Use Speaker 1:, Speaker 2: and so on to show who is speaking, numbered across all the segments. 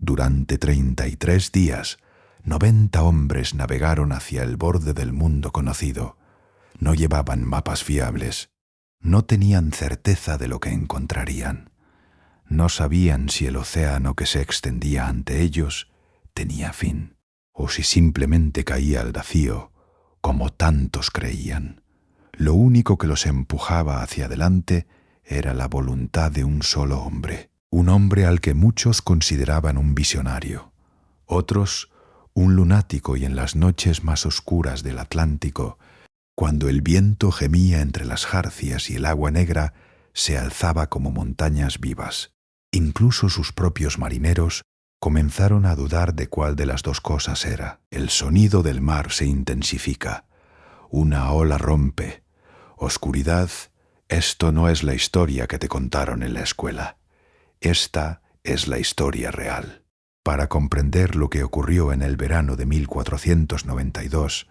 Speaker 1: Durante 33 días, 90 hombres navegaron hacia el borde del mundo conocido. No llevaban mapas fiables. No tenían certeza de lo que encontrarían. No sabían si el océano que se extendía ante ellos tenía fin, o si simplemente caía al vacío, como tantos creían. Lo único que los empujaba hacia adelante era la voluntad de un solo hombre, un hombre al que muchos consideraban un visionario, otros un lunático, y en las noches más oscuras del Atlántico, cuando el viento gemía entre las jarcias y el agua negra se alzaba como montañas vivas. Incluso sus propios marineros comenzaron a dudar de cuál de las dos cosas era. El sonido del mar se intensifica. Una ola rompe. Oscuridad, esto no es la historia que te contaron en la escuela. Esta es la historia real. Para comprender lo que ocurrió en el verano de 1492,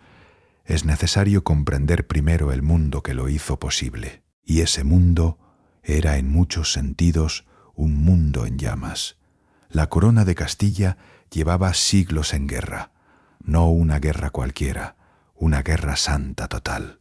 Speaker 1: es necesario comprender primero el mundo que lo hizo posible. Y ese mundo era en muchos sentidos un mundo en llamas. La corona de Castilla llevaba siglos en guerra, no una guerra cualquiera, una guerra santa total,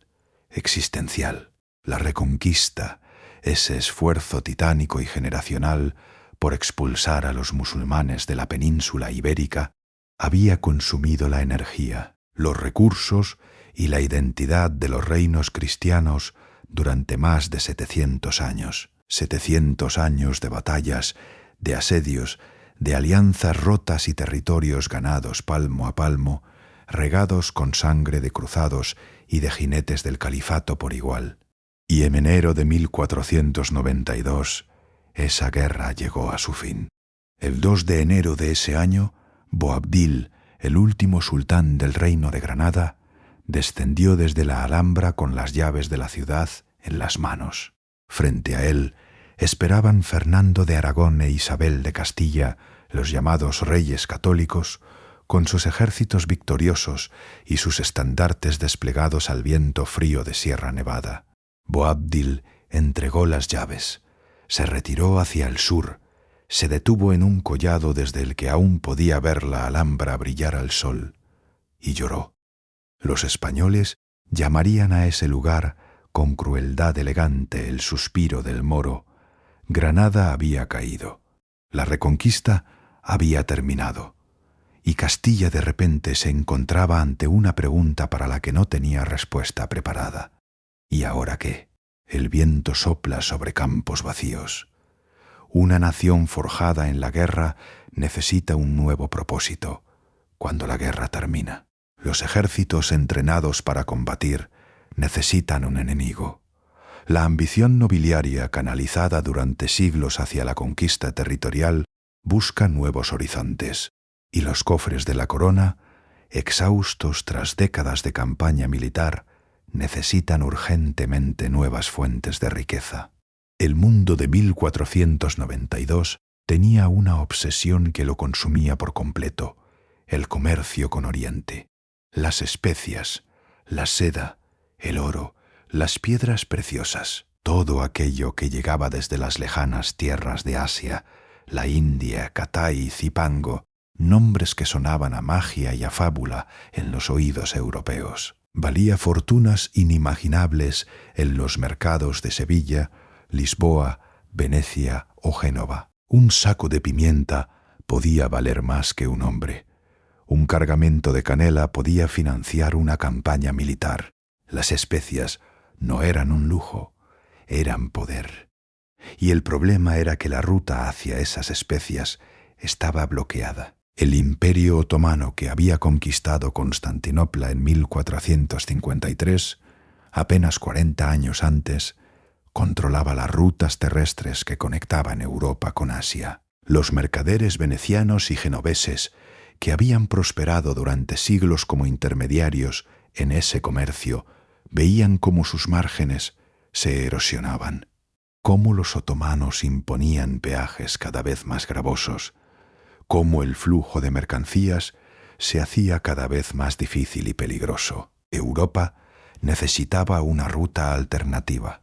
Speaker 1: existencial. La reconquista, ese esfuerzo titánico y generacional por expulsar a los musulmanes de la península ibérica, había consumido la energía, los recursos y la identidad de los reinos cristianos durante más de 700 años. 700 años de batallas, de asedios, de alianzas rotas y territorios ganados palmo a palmo, regados con sangre de cruzados y de jinetes del califato por igual. Y en enero de 1492, esa guerra llegó a su fin. El 2 de enero de ese año, Boabdil, el último sultán del reino de Granada, descendió desde la Alhambra con las llaves de la ciudad en las manos. Frente a él esperaban Fernando de Aragón e Isabel de Castilla, los llamados reyes católicos, con sus ejércitos victoriosos y sus estandartes desplegados al viento frío de Sierra Nevada. Boabdil entregó las llaves, se retiró hacia el sur, se detuvo en un collado desde el que aún podía ver la Alhambra brillar al sol, y lloró. Los españoles llamarían a ese lugar, con crueldad elegante, el suspiro del moro. Granada había caído, la reconquista había terminado, y Castilla de repente se encontraba ante una pregunta para la que no tenía respuesta preparada. ¿Y ahora qué? El viento sopla sobre campos vacíos. Una nación forjada en la guerra necesita un nuevo propósito. Cuando la guerra termina, los ejércitos entrenados para combatir necesitan un enemigo. La ambición nobiliaria, canalizada durante siglos hacia la conquista territorial, busca nuevos horizontes, y los cofres de la corona, exhaustos tras décadas de campaña militar, necesitan urgentemente nuevas fuentes de riqueza. El mundo de 1492 tenía una obsesión que lo consumía por completo: el comercio con Oriente. Las especias, la seda, el oro, las piedras preciosas, todo aquello que llegaba desde las lejanas tierras de Asia, la India, Catay, Cipango, nombres que sonaban a magia y a fábula en los oídos europeos. Valía fortunas inimaginables en los mercados de Sevilla, Lisboa, Venecia o Génova. Un saco de pimienta podía valer más que un hombre. Un cargamento de canela podía financiar una campaña militar. Las especias no eran un lujo, eran poder. Y el problema era que la ruta hacia esas especias estaba bloqueada. El Imperio Otomano, que había conquistado Constantinopla en 1453, apenas 40 años antes, controlaba las rutas terrestres que conectaban Europa con Asia. Los mercaderes venecianos y genoveses, que habían prosperado durante siglos como intermediarios en ese comercio, veían cómo sus márgenes se erosionaban, cómo los otomanos imponían peajes cada vez más gravosos, cómo el flujo de mercancías se hacía cada vez más difícil y peligroso. Europa necesitaba una ruta alternativa,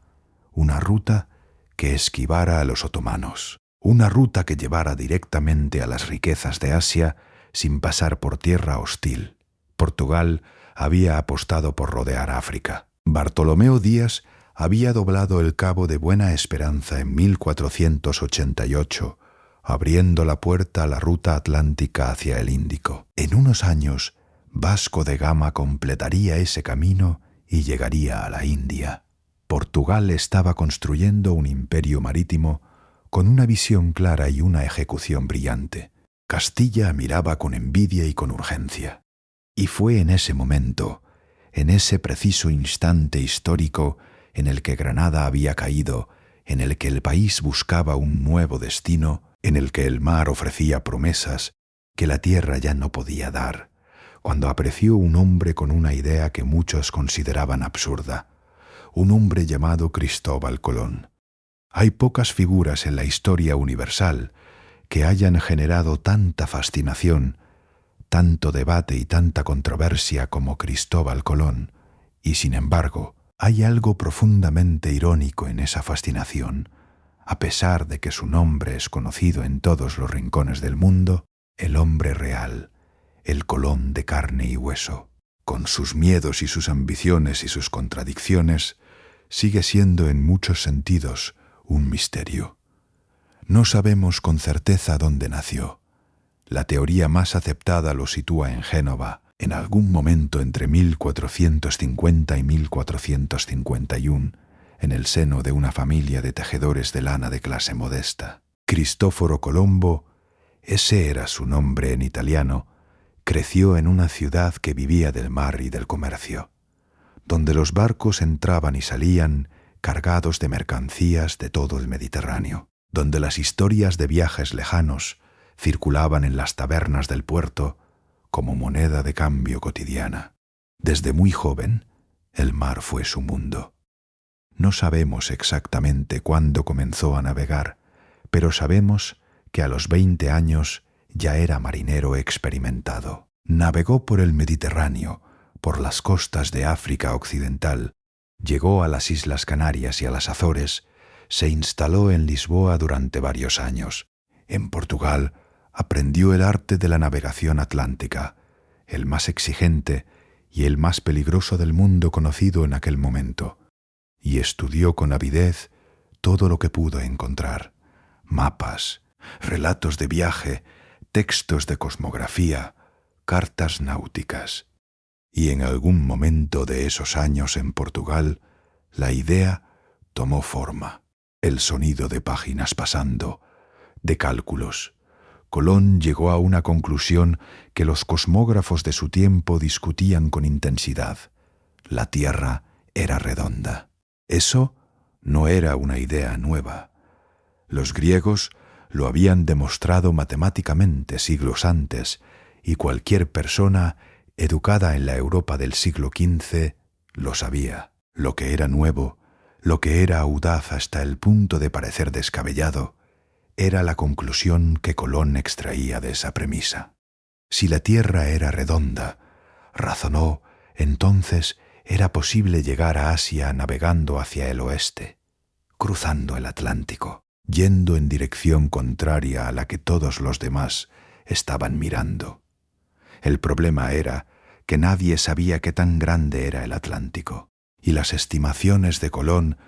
Speaker 1: una ruta que esquivara a los otomanos. una ruta que llevara directamente a las riquezas de Asia sin pasar por tierra hostil. Portugal había apostado por rodear África. Bartolomeo Díaz había doblado el cabo de Buena Esperanza en 1488, abriendo la puerta a la ruta atlántica hacia el Índico. En unos años, Vasco de Gama completaría ese camino y llegaría a la India. Portugal estaba construyendo un imperio marítimo con una visión clara y una ejecución brillante. Castilla miraba con envidia y con urgencia. Y fue en ese momento, en ese preciso instante histórico en el que Granada había caído, en el que el país buscaba un nuevo destino, en el que el mar ofrecía promesas que la tierra ya no podía dar, cuando apreció un hombre con una idea que muchos consideraban absurda, un hombre llamado Cristóbal Colón. Hay pocas figuras en la historia universal que hayan generado tanta fascinación, tanto debate y tanta controversia como Cristóbal Colón, y sin embargo, hay algo profundamente irónico en esa fascinación. A pesar de que su nombre es conocido en todos los rincones del mundo, el hombre real, el Colón de carne y hueso, con sus miedos y sus ambiciones y sus contradicciones, sigue siendo en muchos sentidos un misterio. No sabemos con certeza dónde nació. La teoría más aceptada lo sitúa en Génova, en algún momento entre 1450 y 1451, en el seno de una familia de tejedores de lana de clase modesta. Cristóforo Colombo, ese era su nombre en italiano, creció en una ciudad que vivía del mar y del comercio, donde los barcos entraban y salían cargados de mercancías de todo el Mediterráneo, donde las historias de viajes lejanos circulaban en las tabernas del puerto como moneda de cambio cotidiana. Desde muy joven, el mar fue su mundo. No sabemos exactamente cuándo comenzó a navegar, pero sabemos que a los 20 años ya era marinero experimentado. Navegó por el Mediterráneo, por las costas de África Occidental, llegó a las Islas Canarias y a las Azores, se instaló en Lisboa durante varios años. En Portugal aprendió el arte de la navegación atlántica, el más exigente y el más peligroso del mundo conocido en aquel momento, y estudió con avidez todo lo que pudo encontrar: mapas, relatos de viaje, textos de cosmografía, cartas náuticas. Y en algún momento de esos años en Portugal, la idea tomó forma. El sonido de páginas pasando, de cálculos. Colón llegó a una conclusión que los cosmógrafos de su tiempo discutían con intensidad. La Tierra era redonda. Eso no era una idea nueva. Los griegos lo habían demostrado matemáticamente siglos antes, y cualquier persona educada en la Europa del siglo XV lo sabía. Lo que era nuevo, lo que era audaz hasta el punto de parecer descabellado, era la conclusión que Colón extraía de esa premisa. Si la Tierra era redonda, razonó, entonces era posible llegar a Asia navegando hacia el oeste, cruzando el Atlántico, yendo en dirección contraria a la que todos los demás estaban mirando. El problema era que nadie sabía qué tan grande era el Atlántico, y las estimaciones de Colón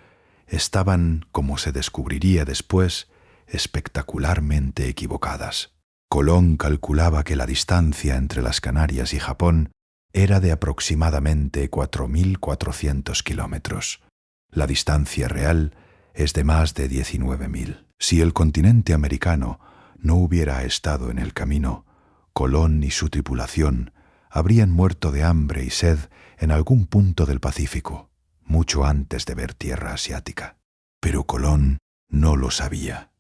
Speaker 1: estaban, como se descubriría después, espectacularmente equivocadas. Colón calculaba que la distancia entre las Canarias y Japón era de aproximadamente 4.400 kilómetros. La distancia real es de más de 19.000. Si el continente americano no hubiera estado en el camino, Colón y su tripulación habrían muerto de hambre y sed en algún punto del Pacífico, mucho antes de ver tierra asiática. Pero Colón no lo sabía,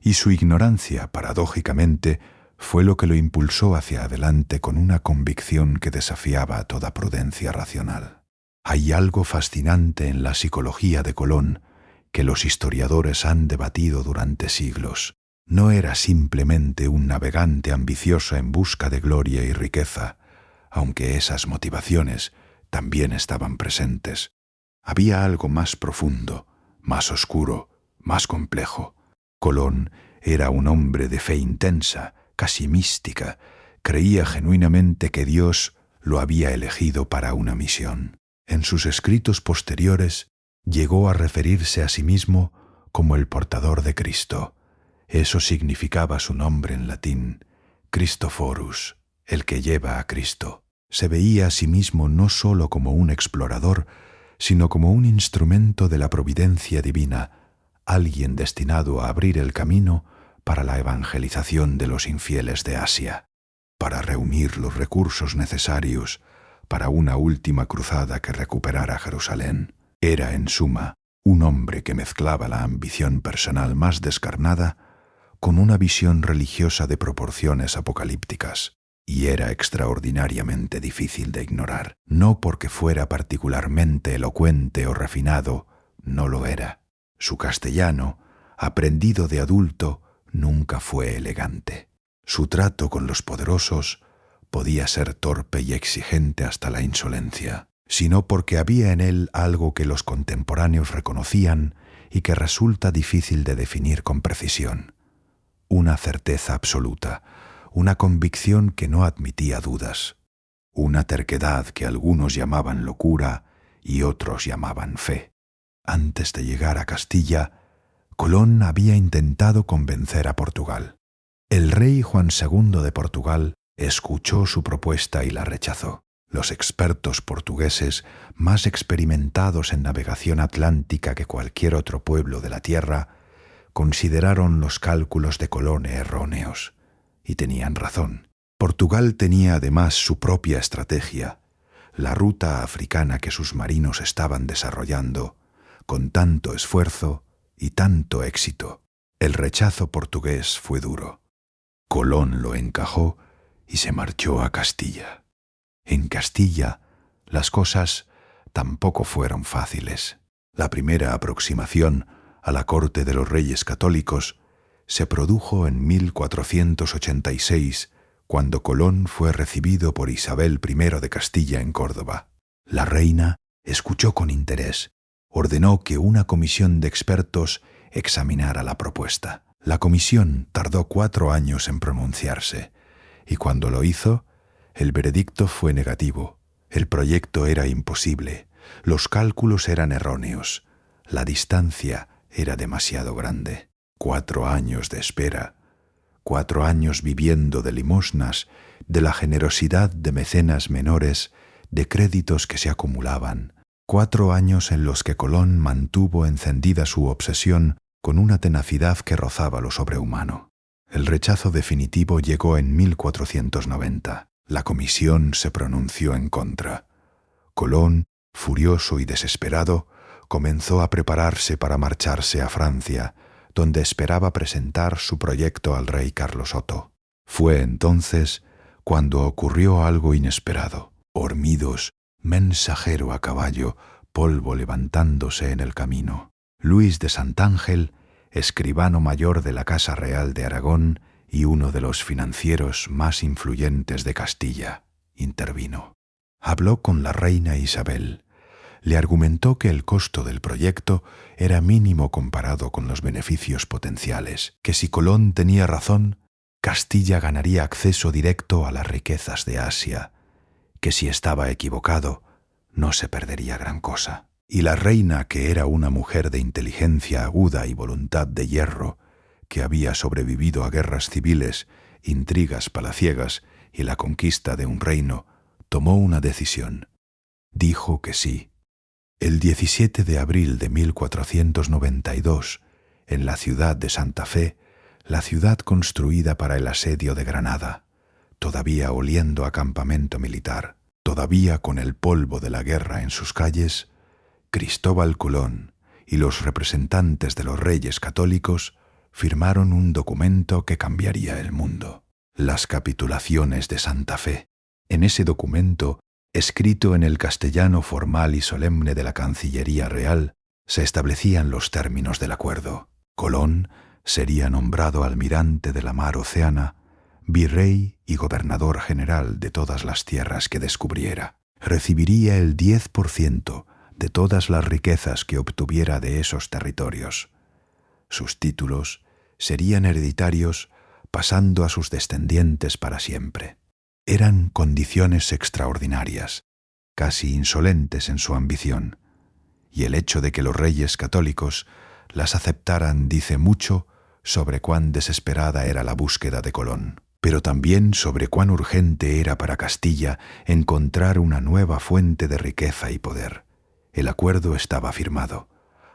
Speaker 1: y su ignorancia, paradójicamente, fue lo que lo impulsó hacia adelante con una convicción que desafiaba toda prudencia racional. Hay algo fascinante en la psicología de Colón que los historiadores han debatido durante siglos. No era simplemente un navegante ambicioso en busca de gloria y riqueza, aunque esas motivaciones también estaban presentes. Había algo más profundo, más oscuro, más complejo. Colón Era un hombre de fe intensa, casi mística. Creía genuinamente que Dios lo había elegido para una misión. En sus escritos posteriores llegó a referirse a sí mismo como el portador de Cristo. Eso significaba su nombre en latín, Christophorus, el que lleva a Cristo. Se veía a sí mismo no sólo como un explorador, sino como un instrumento de la providencia divina, alguien destinado a abrir el camino para la evangelización de los infieles de Asia, para reunir los recursos necesarios para una última cruzada que recuperara Jerusalén. Era, en suma, un hombre que mezclaba la ambición personal más descarnada con una visión religiosa de proporciones apocalípticas, y era extraordinariamente difícil de ignorar. No porque fuera particularmente elocuente o refinado, no lo era. Su castellano, aprendido de adulto, nunca fue elegante. Su trato con los poderosos podía ser torpe y exigente hasta la insolencia, sino porque había en él algo que los contemporáneos reconocían y que resulta difícil de definir con precisión. Una certeza absoluta, una convicción que no admitía dudas, una terquedad que algunos llamaban locura y otros llamaban fe. Antes de llegar a Castilla, Colón había intentado convencer a Portugal. El rey Juan II de Portugal escuchó su propuesta y la rechazó. Los expertos portugueses, más experimentados en navegación atlántica que cualquier otro pueblo de la tierra, consideraron los cálculos de Colón erróneos, y tenían razón. Portugal tenía además su propia estrategia, la ruta africana que sus marinos estaban desarrollando con tanto esfuerzo y tanto éxito. El rechazo portugués fue duro. Colón lo encajó y se marchó a Castilla. En Castilla, las cosas tampoco fueron fáciles. La primera aproximación a la corte de los reyes católicos se produjo en 1486, cuando Colón fue recibido por Isabel I de Castilla en Córdoba. La reina escuchó con interés. Ordenó que una comisión de expertos examinara la propuesta. La comisión tardó 4 años en pronunciarse, y cuando lo hizo, el veredicto fue negativo. El proyecto era imposible, los cálculos eran erróneos, la distancia era demasiado grande. 4 años de espera, 4 años viviendo de limosnas, de la generosidad de mecenas menores, de créditos que se acumulaban. 4 años en los que Colón mantuvo encendida su obsesión con una tenacidad que rozaba lo sobrehumano. El rechazo definitivo llegó en 1490. La comisión se pronunció en contra. Colón, furioso y desesperado, comenzó a prepararse para marcharse a Francia, donde esperaba presentar su proyecto al rey Carlos Otto. Fue entonces cuando ocurrió algo inesperado. Hormidos, mensajero a caballo, polvo levantándose en el camino. Luis de Santángel, escribano mayor de la Casa Real de Aragón y uno de los financieros más influyentes de Castilla, intervino. Habló con la reina Isabel. Le argumentó que el costo del proyecto era mínimo comparado con los beneficios potenciales, que si Colón tenía razón, Castilla ganaría acceso directo a las riquezas de Asia, que si estaba equivocado, no se perdería gran cosa. Y la reina, que era una mujer de inteligencia aguda y voluntad de hierro, que había sobrevivido a guerras civiles, intrigas palaciegas y la conquista de un reino, tomó una decisión. Dijo que sí. El 17 de abril de 1492, en la ciudad de Santa Fe, la ciudad construida para el asedio de Granada, todavía oliendo a campamento militar, todavía con el polvo de la guerra en sus calles, Cristóbal Colón y los representantes de los reyes católicos firmaron un documento que cambiaría el mundo: las Capitulaciones de Santa Fe. En ese documento, escrito en el castellano formal y solemne de la Cancillería Real, se establecían los términos del acuerdo. Colón sería nombrado almirante de la mar Océana, virrey y gobernador general de todas las tierras que descubriera. Recibiría el 10% de todas las riquezas que obtuviera de esos territorios. Sus títulos serían hereditarios, pasando a sus descendientes para siempre. Eran condiciones extraordinarias, casi insolentes en su ambición, y el hecho de que los reyes católicos las aceptaran dice mucho sobre cuán desesperada era la búsqueda de Colón, pero también sobre cuán urgente era para Castilla encontrar una nueva fuente de riqueza y poder. El acuerdo estaba firmado.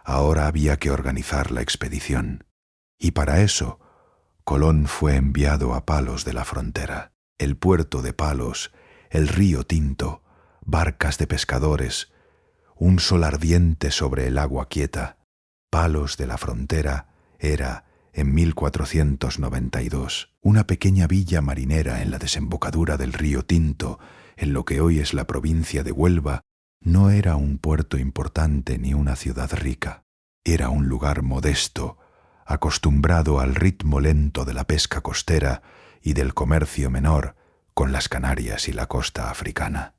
Speaker 1: Ahora había que organizar la expedición. Y para eso, Colón fue enviado a Palos de la Frontera. El puerto de Palos, el río Tinto, barcas de pescadores, un sol ardiente sobre el agua quieta. Palos de la Frontera era, en 1492, una pequeña villa marinera en la desembocadura del río Tinto, en lo que hoy es la provincia de Huelva. No era un puerto importante ni una ciudad rica. Era un lugar modesto, acostumbrado al ritmo lento de la pesca costera y del comercio menor con las Canarias y la costa africana.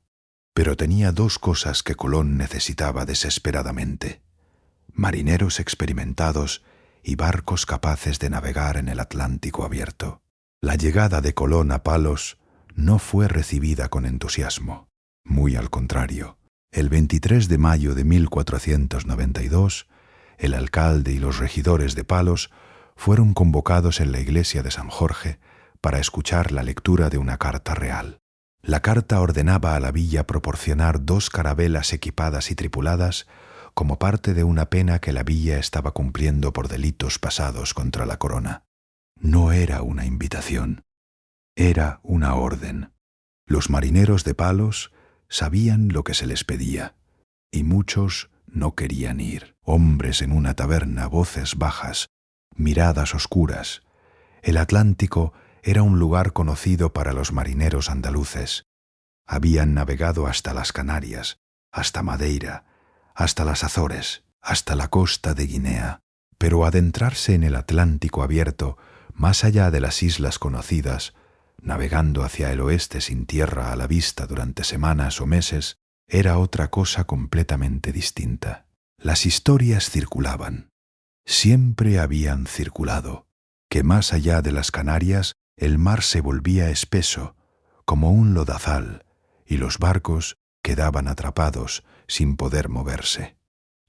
Speaker 1: Pero tenía dos cosas que Colón necesitaba desesperadamente: marineros experimentados y barcos capaces de navegar en el Atlántico abierto. La llegada de Colón a Palos no fue recibida con entusiasmo. Muy al contrario. El 23 de mayo de 1492, el alcalde y los regidores de Palos fueron convocados en la iglesia de San Jorge para escuchar la lectura de una carta real. La carta ordenaba a la villa proporcionar 2 carabelas equipadas y tripuladas como parte de una pena que la villa estaba cumpliendo por delitos pasados contra la corona. No era una invitación, era una orden. Los marineros de Palos sabían lo que se les pedía, y muchos no querían ir. Hombres en una taberna, voces bajas, miradas oscuras. El Atlántico era un lugar conocido para los marineros andaluces. Habían navegado hasta las Canarias, hasta Madeira, hasta las Azores, hasta la costa de Guinea. Pero adentrarse en el Atlántico abierto, más allá de las islas conocidas, navegando hacia el oeste sin tierra a la vista durante semanas o meses, era otra cosa completamente distinta. Las historias circulaban. Siempre habían circulado, que más allá de las Canarias el mar se volvía espeso, como un lodazal, y los barcos quedaban atrapados sin poder moverse.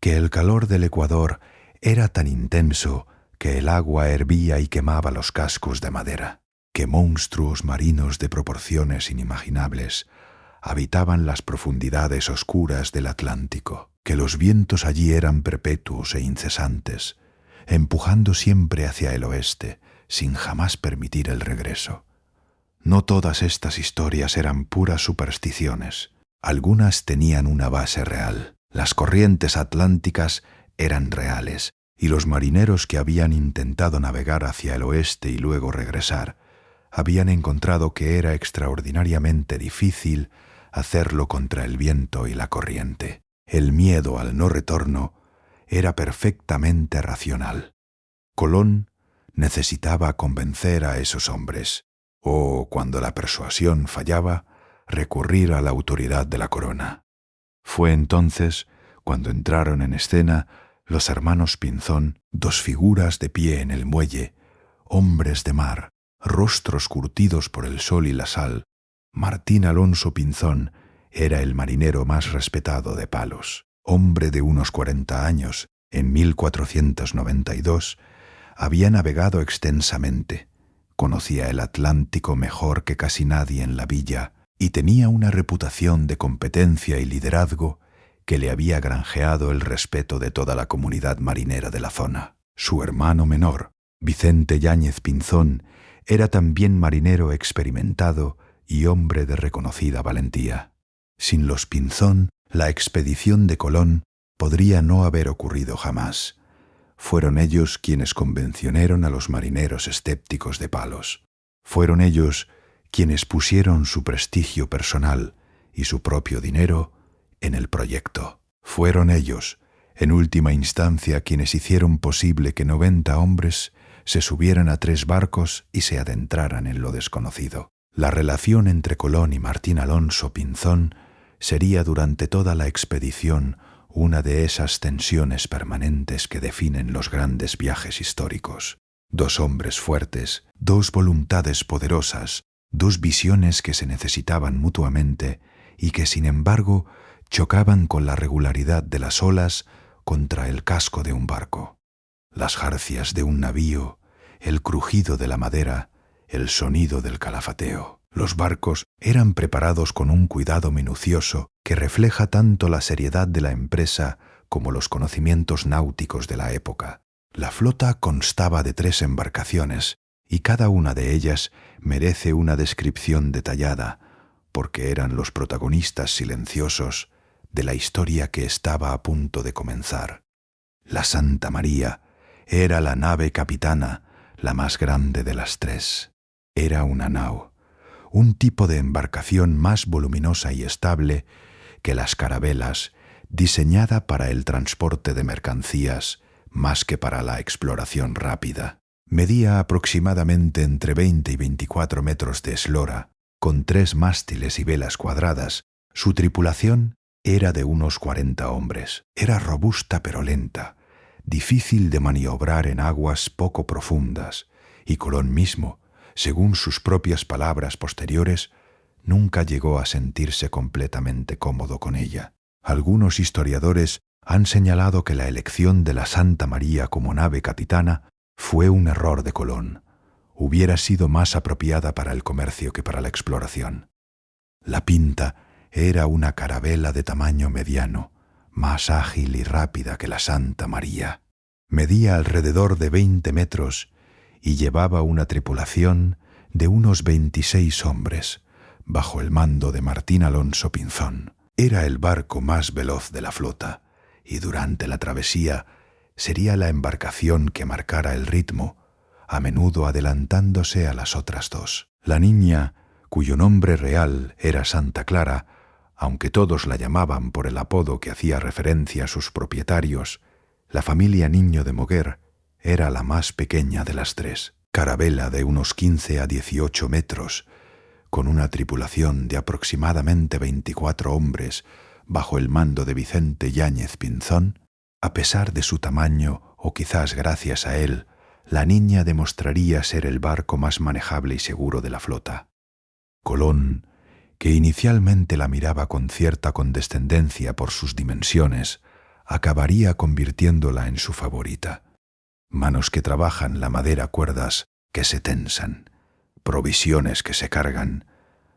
Speaker 1: Que el calor del Ecuador era tan intenso que el agua hervía y quemaba los cascos de madera. Que monstruos marinos de proporciones inimaginables habitaban las profundidades oscuras del Atlántico, que los vientos allí eran perpetuos e incesantes, empujando siempre hacia el oeste, sin jamás permitir el regreso. No todas estas historias eran puras supersticiones. Algunas tenían una base real. Las corrientes atlánticas eran reales, y los marineros que habían intentado navegar hacia el oeste y luego regresar habían encontrado que era extraordinariamente difícil hacerlo contra el viento y la corriente. El miedo al no retorno era perfectamente racional. Colón necesitaba convencer a esos hombres, o, cuando la persuasión fallaba, recurrir a la autoridad de la corona. Fue entonces cuando entraron en escena los hermanos Pinzón, 2 figuras de pie en el muelle, hombres de mar, rostros curtidos por el sol y la sal. Martín Alonso Pinzón era el marinero más respetado de Palos. Hombre de unos 40 años, en 1492, había navegado extensamente, conocía el Atlántico mejor que casi nadie en la villa y tenía una reputación de competencia y liderazgo que le había granjeado el respeto de toda la comunidad marinera de la zona. Su hermano menor, Vicente Yáñez Pinzón, era también marinero experimentado y hombre de reconocida valentía. Sin los Pinzón, la expedición de Colón podría no haber ocurrido jamás. Fueron ellos quienes convencionaron a los marineros escépticos de Palos. Fueron ellos quienes pusieron su prestigio personal y su propio dinero en el proyecto. Fueron ellos, en última instancia, quienes hicieron posible que 90 hombres se subieran a 3 barcos y se adentraran en lo desconocido. La relación entre Colón y Martín Alonso Pinzón sería durante toda la expedición una de esas tensiones permanentes que definen los grandes viajes históricos. Dos hombres fuertes, dos voluntades poderosas, dos visiones que se necesitaban mutuamente y que, sin embargo, chocaban con la regularidad de las olas contra el casco de un barco. Las jarcias de un navío, el crujido de la madera, el sonido del calafateo. Los barcos eran preparados con un cuidado minucioso que refleja tanto la seriedad de la empresa como los conocimientos náuticos de la época. La flota constaba de 3 embarcaciones y cada una de ellas merece una descripción detallada, porque eran los protagonistas silenciosos de la historia que estaba a punto de comenzar. La Santa María era la nave capitana, la más grande de las 3. Era una nao, un tipo de embarcación más voluminosa y estable que las carabelas, diseñada para el transporte de mercancías más que para la exploración rápida. Medía aproximadamente entre 20 y 24 metros de eslora, con 3 mástiles y velas cuadradas. Su tripulación era de unos 40 hombres. Era robusta pero lenta, difícil de maniobrar en aguas poco profundas, y Colón mismo, según sus propias palabras posteriores, nunca llegó a sentirse completamente cómodo con ella. Algunos historiadores han señalado que la elección de la Santa María como nave capitana fue un error de Colón. Hubiera sido más apropiada para el comercio que para la exploración. La Pinta era una carabela de tamaño mediano, más ágil y rápida que la Santa María. Medía alrededor de 20 metros y llevaba una tripulación de unos 26 hombres, bajo el mando de Martín Alonso Pinzón. Era el barco más veloz de la flota, y durante la travesía sería la embarcación que marcara el ritmo, a menudo adelantándose a las otras 2. La niña, cuyo nombre real era Santa Clara, aunque todos la llamaban por el apodo que hacía referencia a sus propietarios, la familia Niño de Moguer, era la más pequeña de las 3. Carabela de unos 15 a 18 metros, con una tripulación de aproximadamente 24 hombres bajo el mando de Vicente Yáñez Pinzón. A pesar de su tamaño, o quizás gracias a él, la niña demostraría ser el barco más manejable y seguro de la flota. Colón, que inicialmente la miraba con cierta condescendencia por sus dimensiones, acabaría convirtiéndola en su favorita. Manos que trabajan la madera, cuerdas que se tensan, provisiones que se cargan.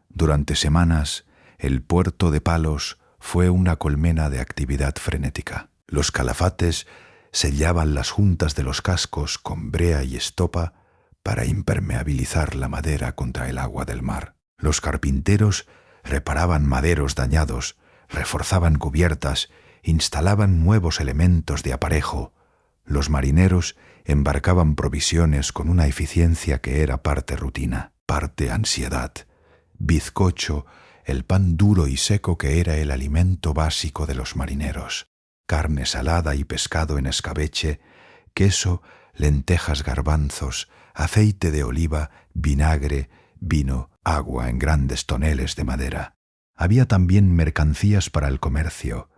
Speaker 1: Durante semanas, el puerto de Palos fue una colmena de actividad frenética. Los calafates sellaban las juntas de los cascos con brea y estopa para impermeabilizar la madera contra el agua del mar. Los carpinteros reparaban maderos dañados, reforzaban cubiertas, instalaban nuevos elementos de aparejo. Los marineros embarcaban provisiones con una eficiencia que era parte rutina, parte ansiedad. Bizcocho, el pan duro y seco que era el alimento básico de los marineros. Carne salada y pescado en escabeche, queso, lentejas, garbanzos, aceite de oliva, vinagre, vino, agua en grandes toneles de madera. Había también mercancías para el comercio,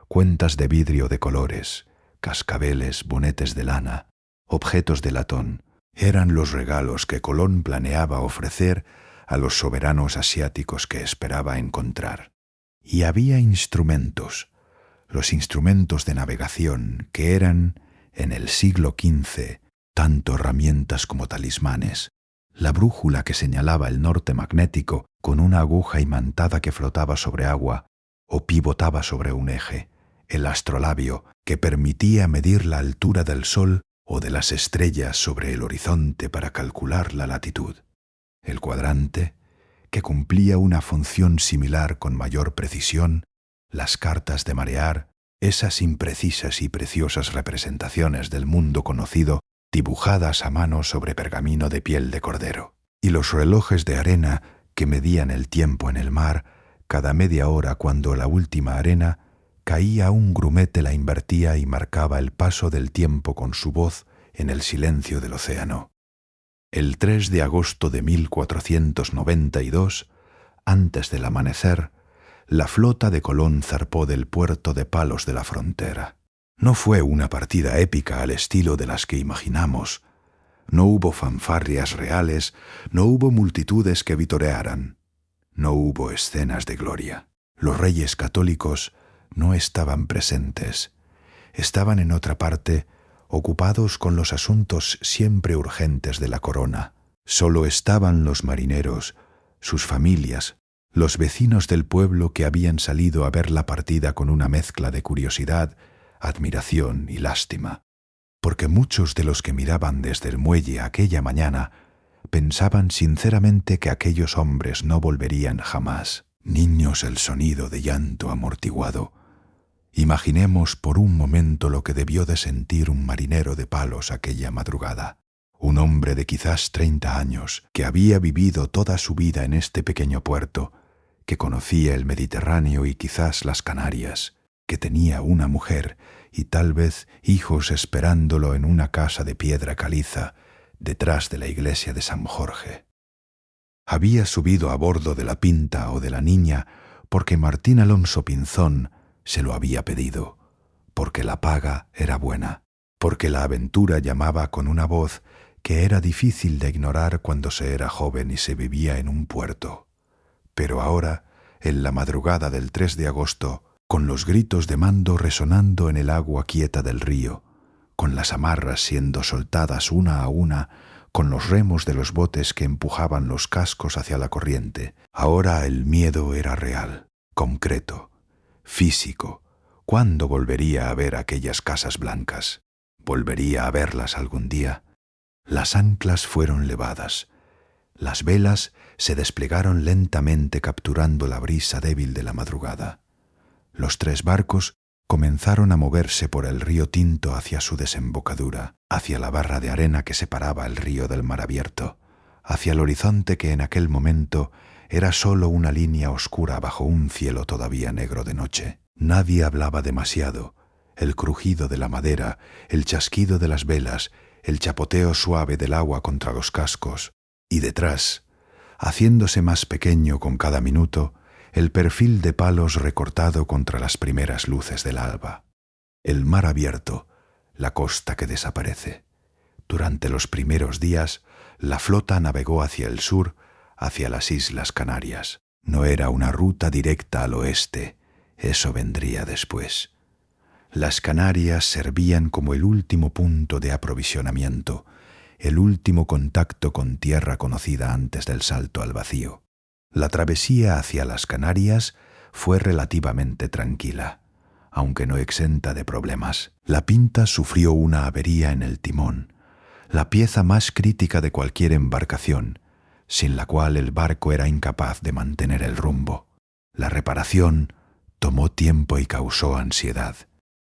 Speaker 1: cuentas de vidrio de colores, cascabeles, bonetes de lana, objetos de latón. Eran los regalos que Colón planeaba ofrecer a los soberanos asiáticos que esperaba encontrar. Y había instrumentos, los instrumentos de navegación que eran, en el siglo XV, tanto herramientas como talismanes. La brújula que señalaba el norte magnético con una aguja imantada que flotaba sobre agua o pivotaba sobre un eje. El astrolabio que permitía medir la altura del sol o de las estrellas sobre el horizonte para calcular la latitud. El cuadrante, que cumplía una función similar con mayor precisión. Las cartas de marear, esas imprecisas y preciosas representaciones del mundo conocido dibujadas a mano sobre pergamino de piel de cordero. Y los relojes de arena que medían el tiempo en el mar, cada media hora cuando la última arena caía un grumete la invertía y marcaba el paso del tiempo con su voz en el silencio del océano. El 3 de agosto de 1492, antes del amanecer, la flota de Colón zarpó del puerto de Palos de la Frontera. No fue una partida épica al estilo de las que imaginamos, No hubo fanfarrias reales, no hubo multitudes que vitorearan, no hubo escenas de gloria. Los reyes católicos no estaban presentes, estaban en otra parte, ocupados con los asuntos siempre urgentes de la corona. Solo estaban los marineros, sus familias, los vecinos del pueblo que habían salido a ver la partida con una mezcla de curiosidad, admiración y lástima, porque muchos de los que miraban desde el muelle aquella mañana pensaban sinceramente que aquellos hombres no volverían jamás. Niños, el sonido de llanto amortiguado. Imaginemos por un momento lo que debió de sentir un marinero de Palos aquella madrugada. Un hombre de quizás 30 años, que había vivido toda su vida en este pequeño puerto, que conocía el Mediterráneo y quizás las Canarias, que tenía una mujer y tal vez hijos esperándolo en una casa de piedra caliza, detrás de la iglesia de San Jorge. Había subido a bordo de la Pinta o de la Niña porque Martín Alonso Pinzón se lo había pedido, porque la paga era buena, porque la aventura llamaba con una voz que era difícil de ignorar cuando se era joven y se vivía en un puerto. Pero ahora, en la madrugada del 3 de agosto, con los gritos de mando resonando en el agua quieta del río, con las amarras siendo soltadas una a una, con los remos de los botes que empujaban los cascos hacia la corriente, ahora el miedo era real, concreto, físico. ¿Cuándo volvería a ver aquellas casas blancas? ¿Volvería a verlas algún día? Las anclas fueron levadas. Las velas se desplegaron lentamente capturando la brisa débil de la madrugada. Los 3 barcos comenzaron a moverse por el río Tinto hacia su desembocadura, hacia la barra de arena que separaba el río del mar abierto, hacia el horizonte que en aquel momento era solo una línea oscura bajo un cielo todavía negro de noche. Nadie hablaba demasiado. El crujido de la madera, el chasquido de las velas, el chapoteo suave del agua contra los cascos, y detrás, haciéndose más pequeño con cada minuto, el perfil de Palos recortado contra las primeras luces del alba. El mar abierto, la costa que desaparece. Durante los primeros días, la flota navegó hacia el sur, hacia las Islas Canarias. No era una ruta directa al oeste, eso vendría después. Las Canarias servían como el último punto de aprovisionamiento, el último contacto con tierra conocida antes del salto al vacío. La travesía hacia las Canarias fue relativamente tranquila, aunque no exenta de problemas. La Pinta sufrió una avería en el timón, la pieza más crítica de cualquier embarcación, sin la cual el barco era incapaz de mantener el rumbo. La reparación tomó tiempo y causó ansiedad.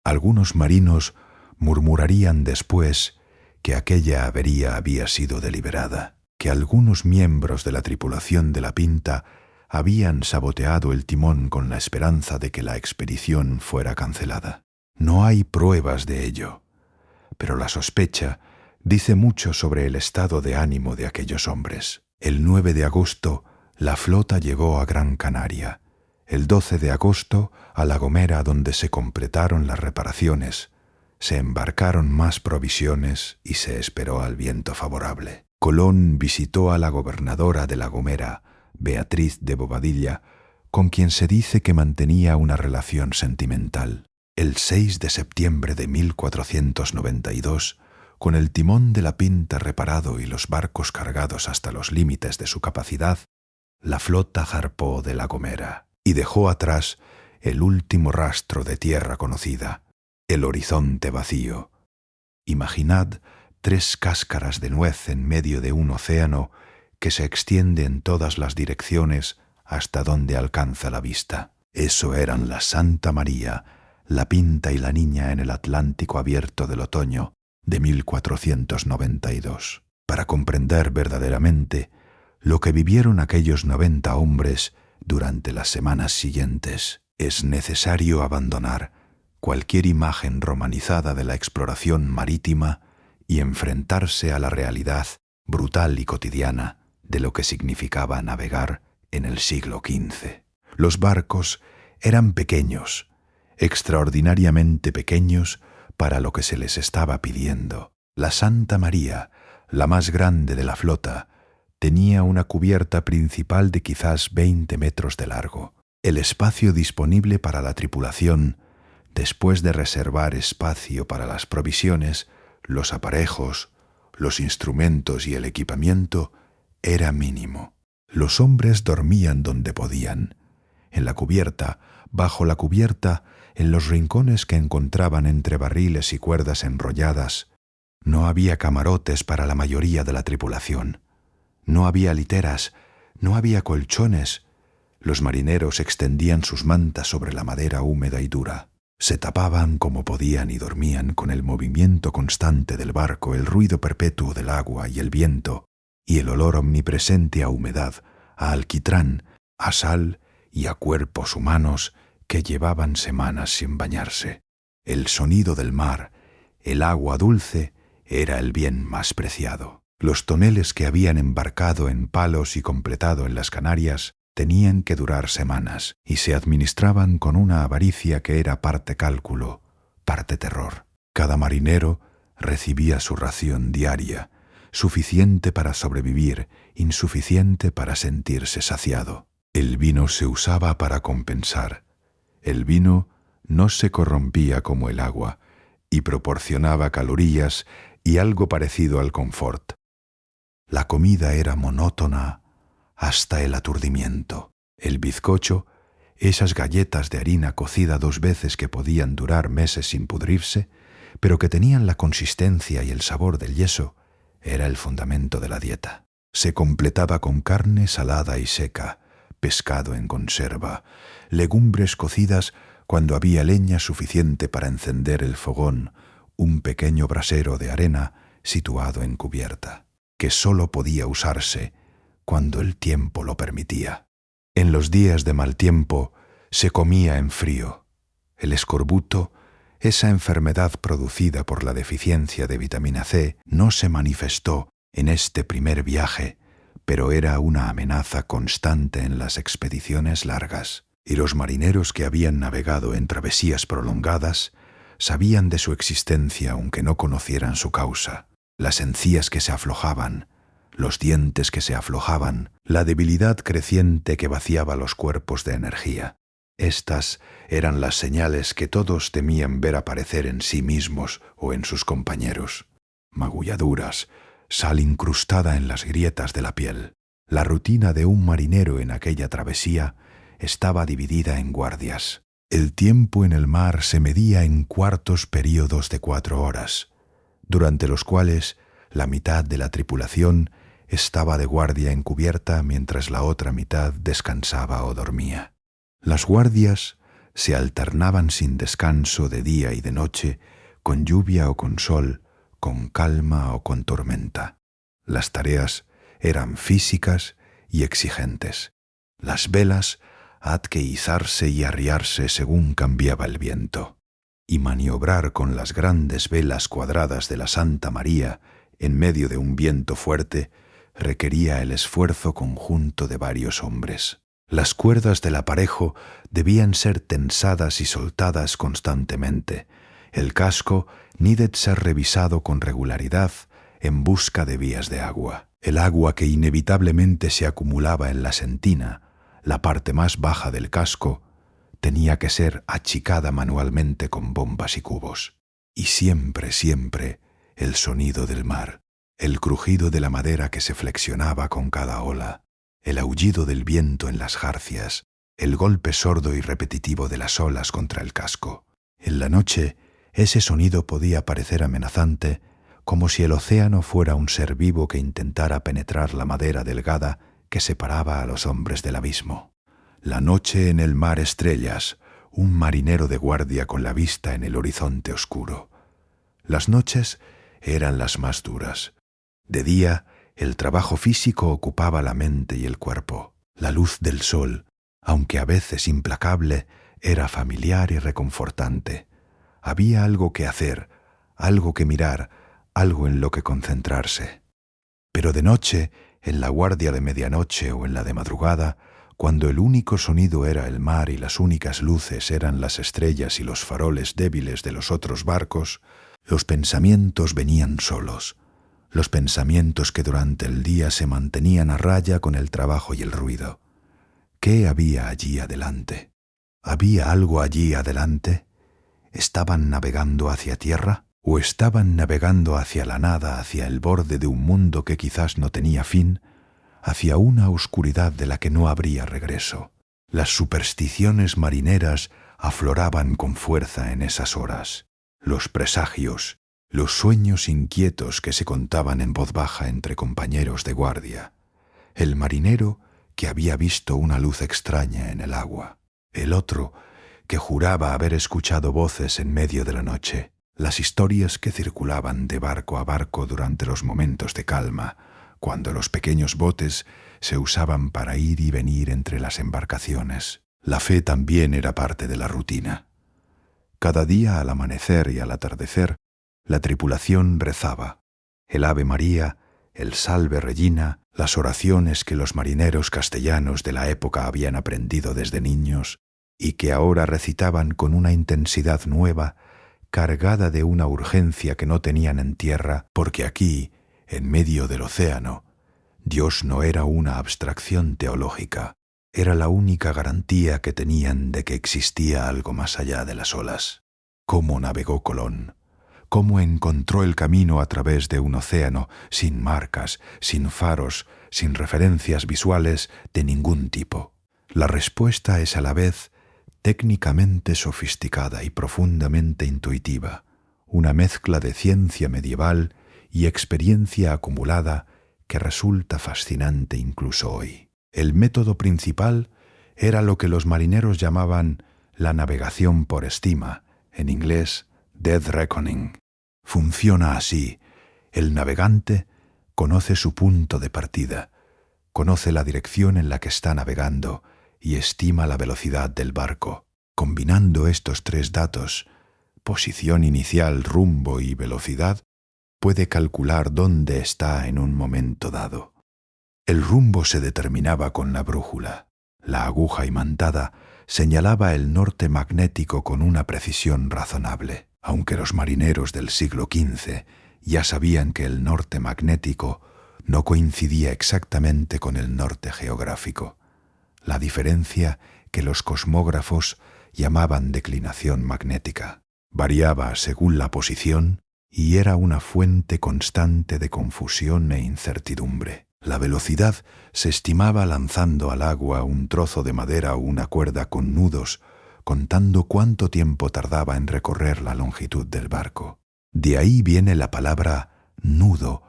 Speaker 1: Algunos marinos murmurarían después que aquella avería había sido deliberada, que algunos miembros de la tripulación de la Pinta habían saboteado el timón con la esperanza de que la expedición fuera cancelada. No hay pruebas de ello, pero la sospecha dice mucho sobre el estado de ánimo de aquellos hombres. El 9 de agosto la flota llegó a Gran Canaria. El 12 de agosto a La Gomera, donde se completaron las reparaciones, se embarcaron más provisiones y se esperó al viento favorable. Colón visitó a la gobernadora de La Gomera, Beatriz de Bobadilla, con quien se dice que mantenía una relación sentimental. El 6 de septiembre de 1492, con el timón de la Pinta reparado y los barcos cargados hasta los límites de su capacidad, la flota zarpó de La Gomera y dejó atrás el último rastro de tierra conocida, el horizonte vacío. Imaginad 3 cáscaras de nuez en medio de un océano que se extiende en todas las direcciones hasta donde alcanza la vista. Eso eran la Santa María, la Pinta y la Niña en el Atlántico abierto del otoño de 1492. Para comprender verdaderamente lo que vivieron aquellos 90 hombres durante las semanas siguientes, es necesario abandonar cualquier imagen romanizada de la exploración marítima y enfrentarse a la realidad brutal y cotidiana de lo que significaba navegar en el siglo XV. Los barcos eran pequeños, extraordinariamente pequeños para lo que se les estaba pidiendo. La Santa María, la más grande de la flota, tenía una cubierta principal de quizás 20 metros de largo. El espacio disponible para la tripulación, después de reservar espacio para las provisiones, los aparejos, los instrumentos y el equipamiento, era mínimo. Los hombres dormían donde podían, en la cubierta, bajo la cubierta, en los rincones que encontraban entre barriles y cuerdas enrolladas. No había camarotes para la mayoría de la tripulación. No había literas, no había colchones. Los marineros extendían sus mantas sobre la madera húmeda y dura. Se tapaban como podían y dormían con el movimiento constante del barco, el ruido perpetuo del agua y el viento, y el olor omnipresente a humedad, a alquitrán, a sal y a cuerpos humanos que llevaban semanas sin bañarse. El sonido del mar, el agua dulce, era el bien más preciado. Los toneles que habían embarcado en Palos y completado en las Canarias tenían que durar semanas y se administraban con una avaricia que era parte cálculo, parte terror. Cada marinero recibía su ración diaria, suficiente para sobrevivir, insuficiente para sentirse saciado. El vino se usaba para compensar. El vino no se corrompía como el agua y proporcionaba calorías y algo parecido al confort. La comida era monótona hasta el aturdimiento. El bizcocho, esas galletas de harina cocida 2 veces que podían durar meses sin pudrirse, pero que tenían la consistencia y el sabor del yeso, era el fundamento de la dieta. Se completaba con carne salada y seca, pescado en conserva, legumbres cocidas cuando había leña suficiente para encender el fogón, un pequeño brasero de arena situado en cubierta, que sólo podía usarse cuando el tiempo lo permitía. En los días de mal tiempo se comía en frío. El escorbuto, esa enfermedad producida por la deficiencia de vitamina C, no se manifestó en este primer viaje, pero era una amenaza constante en las expediciones largas, y los marineros que habían navegado en travesías prolongadas sabían de su existencia aunque no conocieran su causa. Las encías que se aflojaban, los dientes que se aflojaban, la debilidad creciente que vaciaba los cuerpos de energía. Estas eran las señales que todos temían ver aparecer en sí mismos o en sus compañeros. Magulladuras, sal incrustada en las grietas de la piel. La rutina de un marinero en aquella travesía estaba dividida en guardias. El tiempo en el mar se medía en cuartos períodos de 4 horas, durante los cuales la mitad de la tripulación estaba de guardia en cubierta mientras la otra mitad descansaba o dormía. Las guardias se alternaban sin descanso de día y de noche, con lluvia o con sol, con calma o con tormenta. Las tareas eran físicas y exigentes. Las velas had que izarse y arriarse según cambiaba el viento, y maniobrar con las grandes velas cuadradas de la Santa María en medio de un viento fuerte requería el esfuerzo conjunto de varios hombres. Las cuerdas del aparejo debían ser tensadas y soltadas constantemente. El casco need ser revisado con regularidad en busca de vías de agua. El agua que inevitablemente se acumulaba en la sentina, la parte más baja del casco, tenía que ser achicada manualmente con bombas y cubos. Y siempre, siempre, el sonido del mar, el crujido de la madera que se flexionaba con cada ola, el aullido del viento en las jarcias, el golpe sordo y repetitivo de las olas contra el casco. En la noche, ese sonido podía parecer amenazante, como si el océano fuera un ser vivo que intentara penetrar la madera delgada que separaba a los hombres del abismo. La noche en el mar estrellas, un marinero de guardia con la vista en el horizonte oscuro. Las noches eran las más duras. De día, el trabajo físico ocupaba la mente y el cuerpo. La luz del sol, aunque a veces implacable, era familiar y reconfortante. Había algo que hacer, algo que mirar, algo en lo que concentrarse. Pero de noche, en la guardia de medianoche o en la de madrugada, cuando el único sonido era el mar y las únicas luces eran las estrellas y los faroles débiles de los otros barcos, los pensamientos venían solos. los pensamientos que durante el día se mantenían a raya con el trabajo y el ruido. ¿Qué había allí adelante? ¿Había algo allí adelante? ¿Estaban navegando hacia tierra? ¿O estaban navegando hacia la nada, hacia el borde de un mundo que quizás no tenía fin, hacia una oscuridad de la que no habría regreso? Las supersticiones marineras afloraban con fuerza en esas horas. Los presagios, los sueños inquietos que se contaban en voz baja entre compañeros de guardia. El marinero que había visto una luz extraña en el agua. El otro que juraba haber escuchado voces en medio de la noche. Las historias que circulaban de barco a barco durante los momentos de calma, cuando los pequeños botes se usaban para ir y venir entre las embarcaciones. La fe también era parte de la rutina. Cada día al amanecer y al atardecer, la tripulación rezaba. El Ave María, el Salve Regina, las oraciones que los marineros castellanos de la época habían aprendido desde niños y que ahora recitaban con una intensidad nueva, cargada de una urgencia que no tenían en tierra, porque aquí, en medio del océano, Dios no era una abstracción teológica, era la única garantía que tenían de que existía algo más allá de las olas. ¿Cómo navegó Colón? ¿Cómo encontró el camino a través de un océano sin marcas, sin faros, sin referencias visuales de ningún tipo? La respuesta es a la vez técnicamente sofisticada y profundamente intuitiva, una mezcla de ciencia medieval y experiencia acumulada que resulta fascinante incluso hoy. El método principal era lo que los marineros llamaban la navegación por estima, en inglés dead reckoning. Funciona así: el navegante conoce su punto de partida, conoce la dirección en la que está navegando y estima la velocidad del barco. Combinando estos tres datos, posición inicial, rumbo y velocidad, puede calcular dónde está en un momento dado. El rumbo se determinaba con la brújula. La aguja imantada señalaba el norte magnético con una precisión razonable, aunque los marineros del siglo XV ya sabían que el norte magnético no coincidía exactamente con el norte geográfico, la diferencia que los cosmógrafos llamaban declinación magnética. Variaba según la posición y era una fuente constante de confusión e incertidumbre. La velocidad se estimaba lanzando al agua un trozo de madera o una cuerda con nudos, contando cuánto tiempo tardaba en recorrer la longitud del barco. De ahí viene la palabra nudo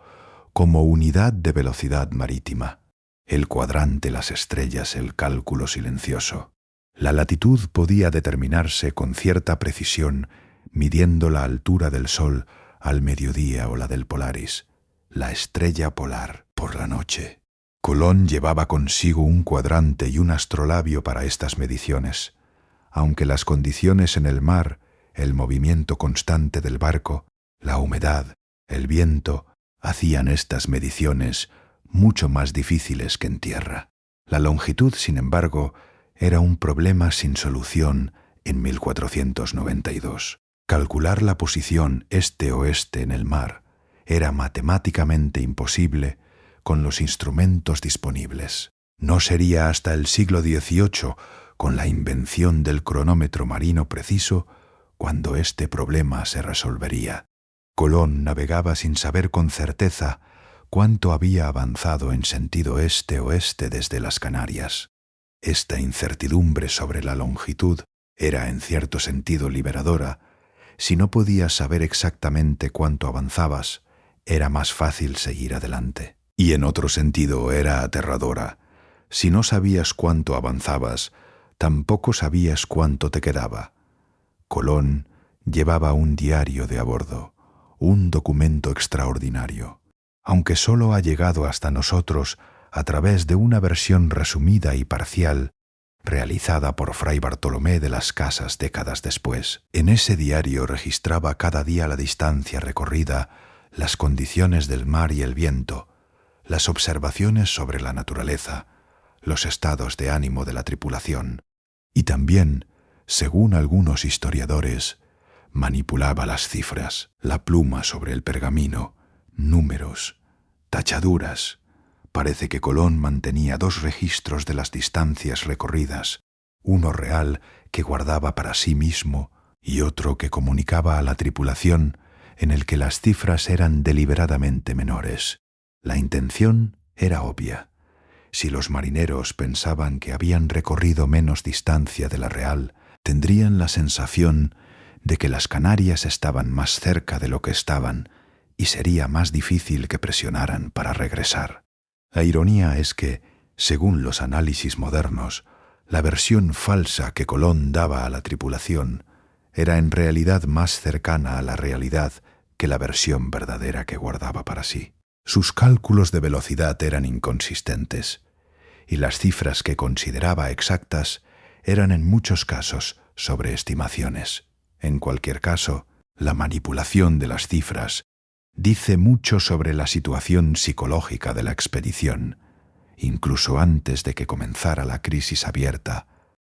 Speaker 1: como unidad de velocidad marítima. El cuadrante, las estrellas, el cálculo silencioso. La latitud podía determinarse con cierta precisión midiendo la altura del Sol al mediodía o la del Polaris, la estrella polar por la noche. Colón llevaba consigo un cuadrante y un astrolabio para estas mediciones, aunque las condiciones en el mar, el movimiento constante del barco, la humedad, el viento, hacían estas mediciones mucho más difíciles que en tierra. La longitud, sin embargo, era un problema sin solución en 1492. Calcular la posición este-oeste en el mar era matemáticamente imposible con los instrumentos disponibles. No sería hasta el siglo XVIII, con la invención del cronómetro marino preciso, cuando este problema se resolvería. Colón navegaba sin saber con certeza cuánto había avanzado en sentido este-oeste desde las Canarias. Esta incertidumbre sobre la longitud era en cierto sentido liberadora. Si no podías saber exactamente cuánto avanzabas, era más fácil seguir adelante. Y en otro sentido era aterradora. Si no sabías cuánto avanzabas, tampoco sabías cuánto te quedaba. Colón llevaba un diario de a bordo, un documento extraordinario. Aunque solo ha llegado hasta nosotros a través de una versión resumida y parcial, realizada por Fray Bartolomé de las Casas décadas después. En ese diario registraba cada día la distancia recorrida, las condiciones del mar y el viento, las observaciones sobre la naturaleza, los estados de ánimo de la tripulación, y también, según algunos historiadores, manipulaba las cifras, la pluma sobre el pergamino, números, tachaduras. Parece que Colón mantenía 2 registros de las distancias recorridas, uno real que guardaba para sí mismo y otro que comunicaba a la tripulación, en el que las cifras eran deliberadamente menores. La intención era obvia. Si los marineros pensaban que habían recorrido menos distancia de la real, tendrían la sensación de que las Canarias estaban más cerca de lo que estaban y sería más difícil que presionaran para regresar. La ironía es que, según los análisis modernos, la versión falsa que Colón daba a la tripulación era en realidad más cercana a la realidad que la versión verdadera que guardaba para sí. Sus cálculos de velocidad eran inconsistentes, y las cifras que consideraba exactas eran en muchos casos sobreestimaciones. En cualquier caso, la manipulación de las cifras dice mucho sobre la situación psicológica de la expedición. Incluso antes de que comenzara la crisis abierta,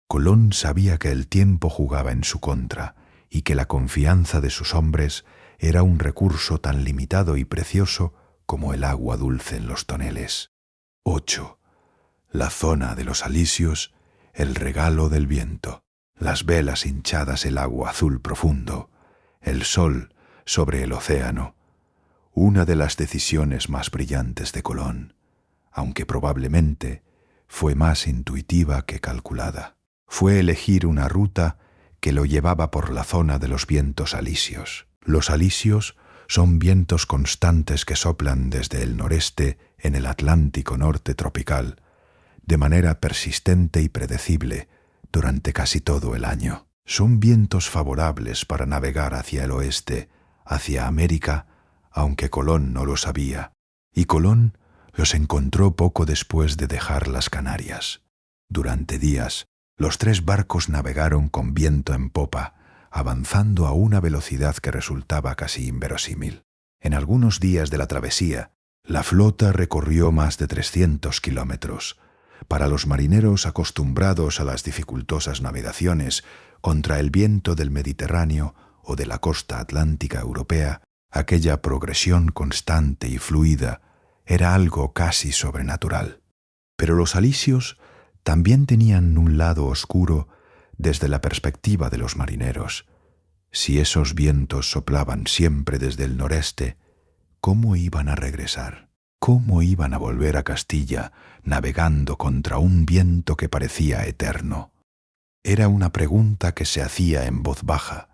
Speaker 1: Colón sabía que el tiempo jugaba en su contra y que la confianza de sus hombres era un recurso tan limitado y precioso como el agua dulce en los toneles. 8. La zona de los alisios, el regalo del viento, las velas hinchadas, el agua azul profundo, el sol sobre el océano. Una de las decisiones más brillantes de Colón, aunque probablemente fue más intuitiva que calculada, fue elegir una ruta que lo llevaba por la zona de los vientos alisios. Los alisios son vientos constantes que soplan desde el noreste en el Atlántico norte tropical, de manera persistente y predecible durante casi todo el año. Son vientos favorables para navegar hacia el oeste, hacia América, aunque Colón no lo sabía, y Colón los encontró poco después de dejar las Canarias. Durante días, los 3 barcos navegaron con viento en popa, avanzando a una velocidad que resultaba casi inverosímil. En algunos días de la travesía, la flota recorrió más de 300 kilómetros. Para los marineros acostumbrados a las dificultosas navegaciones contra el viento del Mediterráneo o de la costa atlántica europea, aquella progresión constante y fluida era algo casi sobrenatural. Pero los alisios también tenían un lado oscuro desde la perspectiva de los marineros. Si esos vientos soplaban siempre desde el noreste, ¿cómo iban a regresar? ¿Cómo iban a volver a Castilla navegando contra un viento que parecía eterno? Era una pregunta que se hacía en voz baja,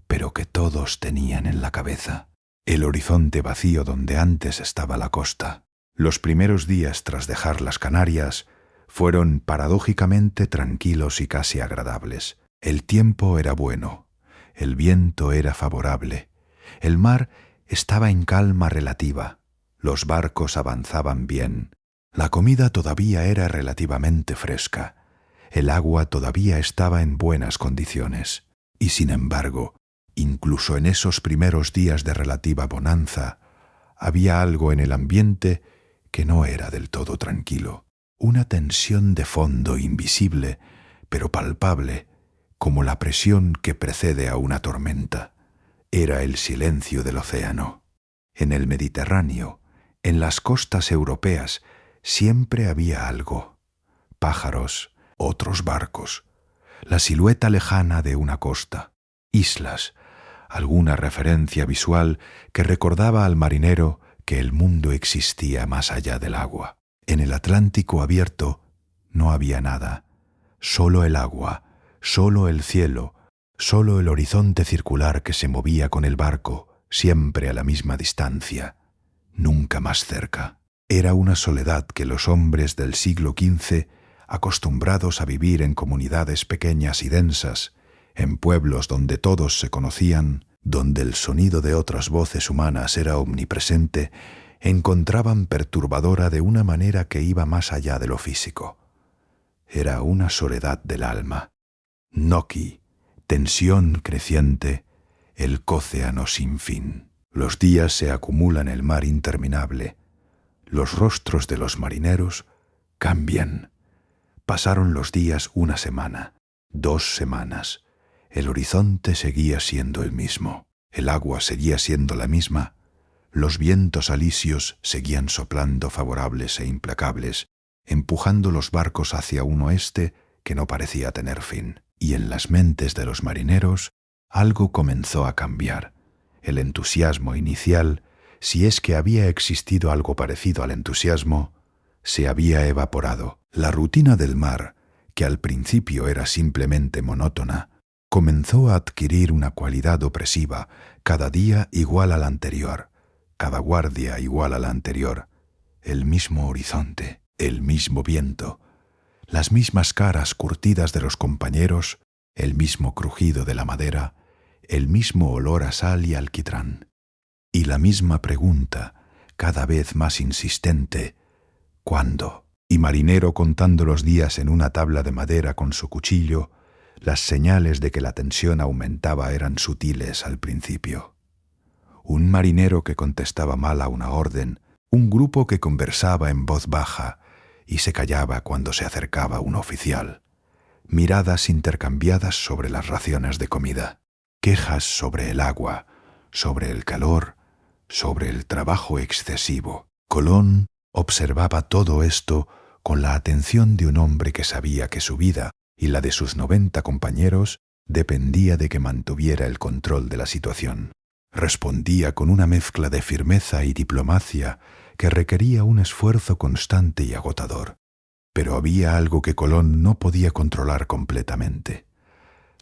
Speaker 1: pero que todos tenían en la cabeza. El horizonte vacío donde antes estaba la costa. Los primeros días tras dejar las Canarias fueron paradójicamente tranquilos y casi agradables. El tiempo era bueno, el viento era favorable, el mar estaba en calma relativa, los barcos avanzaban bien, la comida todavía era relativamente fresca, el agua todavía estaba en buenas condiciones. Y sin embargo, incluso en esos primeros días de relativa bonanza, había algo en el ambiente que no era del todo tranquilo. Una tensión de fondo invisible, pero palpable, como la presión que precede a una tormenta. Era el silencio del océano. En el Mediterráneo, en las costas europeas, siempre había algo. Pájaros, otros barcos, la silueta lejana de una costa, islas, alguna referencia visual que recordaba al marinero que el mundo existía más allá del agua. En el Atlántico abierto no había nada, solo el agua, solo el cielo, solo el horizonte circular que se movía con el barco, siempre a la misma distancia, nunca más cerca. Era una soledad que los hombres del siglo XV, acostumbrados a vivir en comunidades pequeñas y densas, en pueblos donde todos se conocían, donde el sonido de otras voces humanas era omnipresente, encontraban perturbadora de una manera que iba más allá de lo físico. Era una soledad del alma. Noki, tensión creciente, el océano sin fin. Los días se acumulan en el mar interminable. Los rostros de los marineros cambian. Pasaron los días, 1 semana, 2 semanas. El horizonte seguía siendo el mismo. El agua seguía siendo la misma. Los vientos alisios seguían soplando favorables e implacables, empujando los barcos hacia un oeste que no parecía tener fin. Y en las mentes de los marineros algo comenzó a cambiar. El entusiasmo inicial, si es que había existido algo parecido al entusiasmo, se había evaporado. La rutina del mar, que al principio era simplemente monótona, comenzó a adquirir una cualidad opresiva, cada día igual al anterior, cada guardia igual a la anterior, el mismo horizonte, el mismo viento, las mismas caras curtidas de los compañeros, el mismo crujido de la madera, el mismo olor a sal y alquitrán, y la misma pregunta, cada vez más insistente: ¿cuándo? Y marinero contando los días en una tabla de madera con su cuchillo, las señales de que la tensión aumentaba eran sutiles al principio. Un marinero que contestaba mal a una orden, un grupo que conversaba en voz baja y se callaba cuando se acercaba un oficial, miradas intercambiadas sobre las raciones de comida, quejas sobre el agua, sobre el calor, sobre el trabajo excesivo. Colón observaba todo esto con la atención de un hombre que sabía que su vida y la de sus 90 compañeros dependía de que mantuviera el control de la situación. Respondía con una mezcla de firmeza y diplomacia que requería un esfuerzo constante y agotador. Pero había algo que Colón no podía controlar completamente: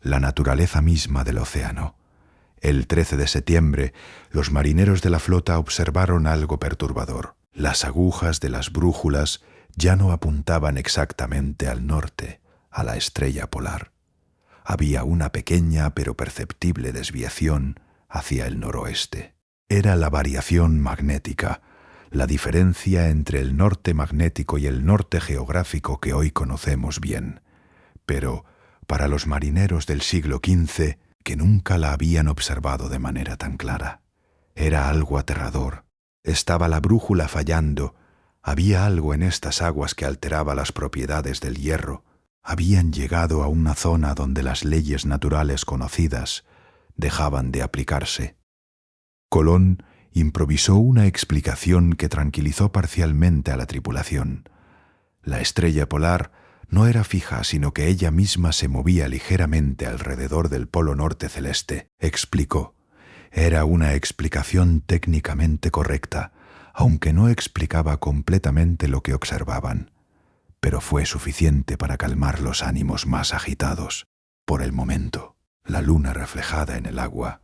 Speaker 1: la naturaleza misma del océano. El 13 de septiembre, los marineros de la flota observaron algo perturbador. Las agujas de las brújulas ya no apuntaban exactamente al norte, a la estrella polar. Había una pequeña pero perceptible desviación hacia el noroeste. Era la variación magnética, la diferencia entre el norte magnético y el norte geográfico que hoy conocemos bien. Pero para los marineros del siglo XV, que nunca la habían observado de manera tan clara, era algo aterrador. Estaba la brújula fallando. Había algo en estas aguas que alteraba las propiedades del hierro. Habían llegado a una zona donde las leyes naturales conocidas dejaban de aplicarse. Colón improvisó una explicación que tranquilizó parcialmente a la tripulación. La estrella polar no era fija, sino que ella misma se movía ligeramente alrededor del polo norte celeste, explicó. Era una explicación técnicamente correcta, aunque no explicaba completamente lo que observaban, pero fue suficiente para calmar los ánimos más agitados. Por el momento, la luna reflejada en el agua,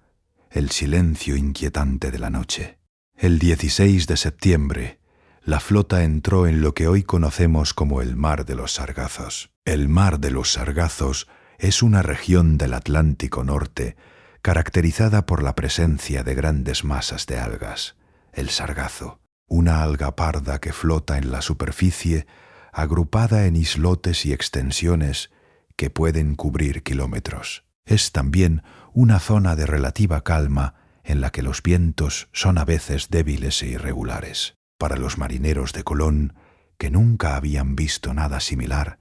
Speaker 1: el silencio inquietante de la noche. El 16 de septiembre, la flota entró en lo que hoy conocemos como el Mar de los Sargazos. El Mar de los Sargazos es una región del Atlántico Norte caracterizada por la presencia de grandes masas de algas. El sargazo, una alga parda que flota en la superficie, agrupada en islotes y extensiones que pueden cubrir kilómetros. Es también una zona de relativa calma en la que los vientos son a veces débiles e irregulares. Para los marineros de Colón, que nunca habían visto nada similar,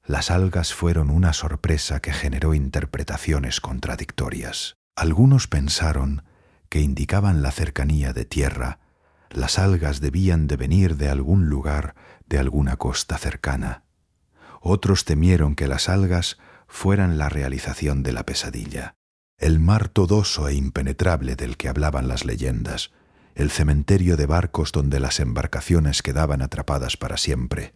Speaker 1: las algas fueron una sorpresa que generó interpretaciones contradictorias. Algunos pensaron que indicaban la cercanía de tierra. Las algas debían de venir de algún lugar, de alguna costa cercana. Otros temieron que las algas fueran la realización de la pesadilla, el mar todoso e impenetrable del que hablaban las leyendas, el cementerio de barcos donde las embarcaciones quedaban atrapadas para siempre.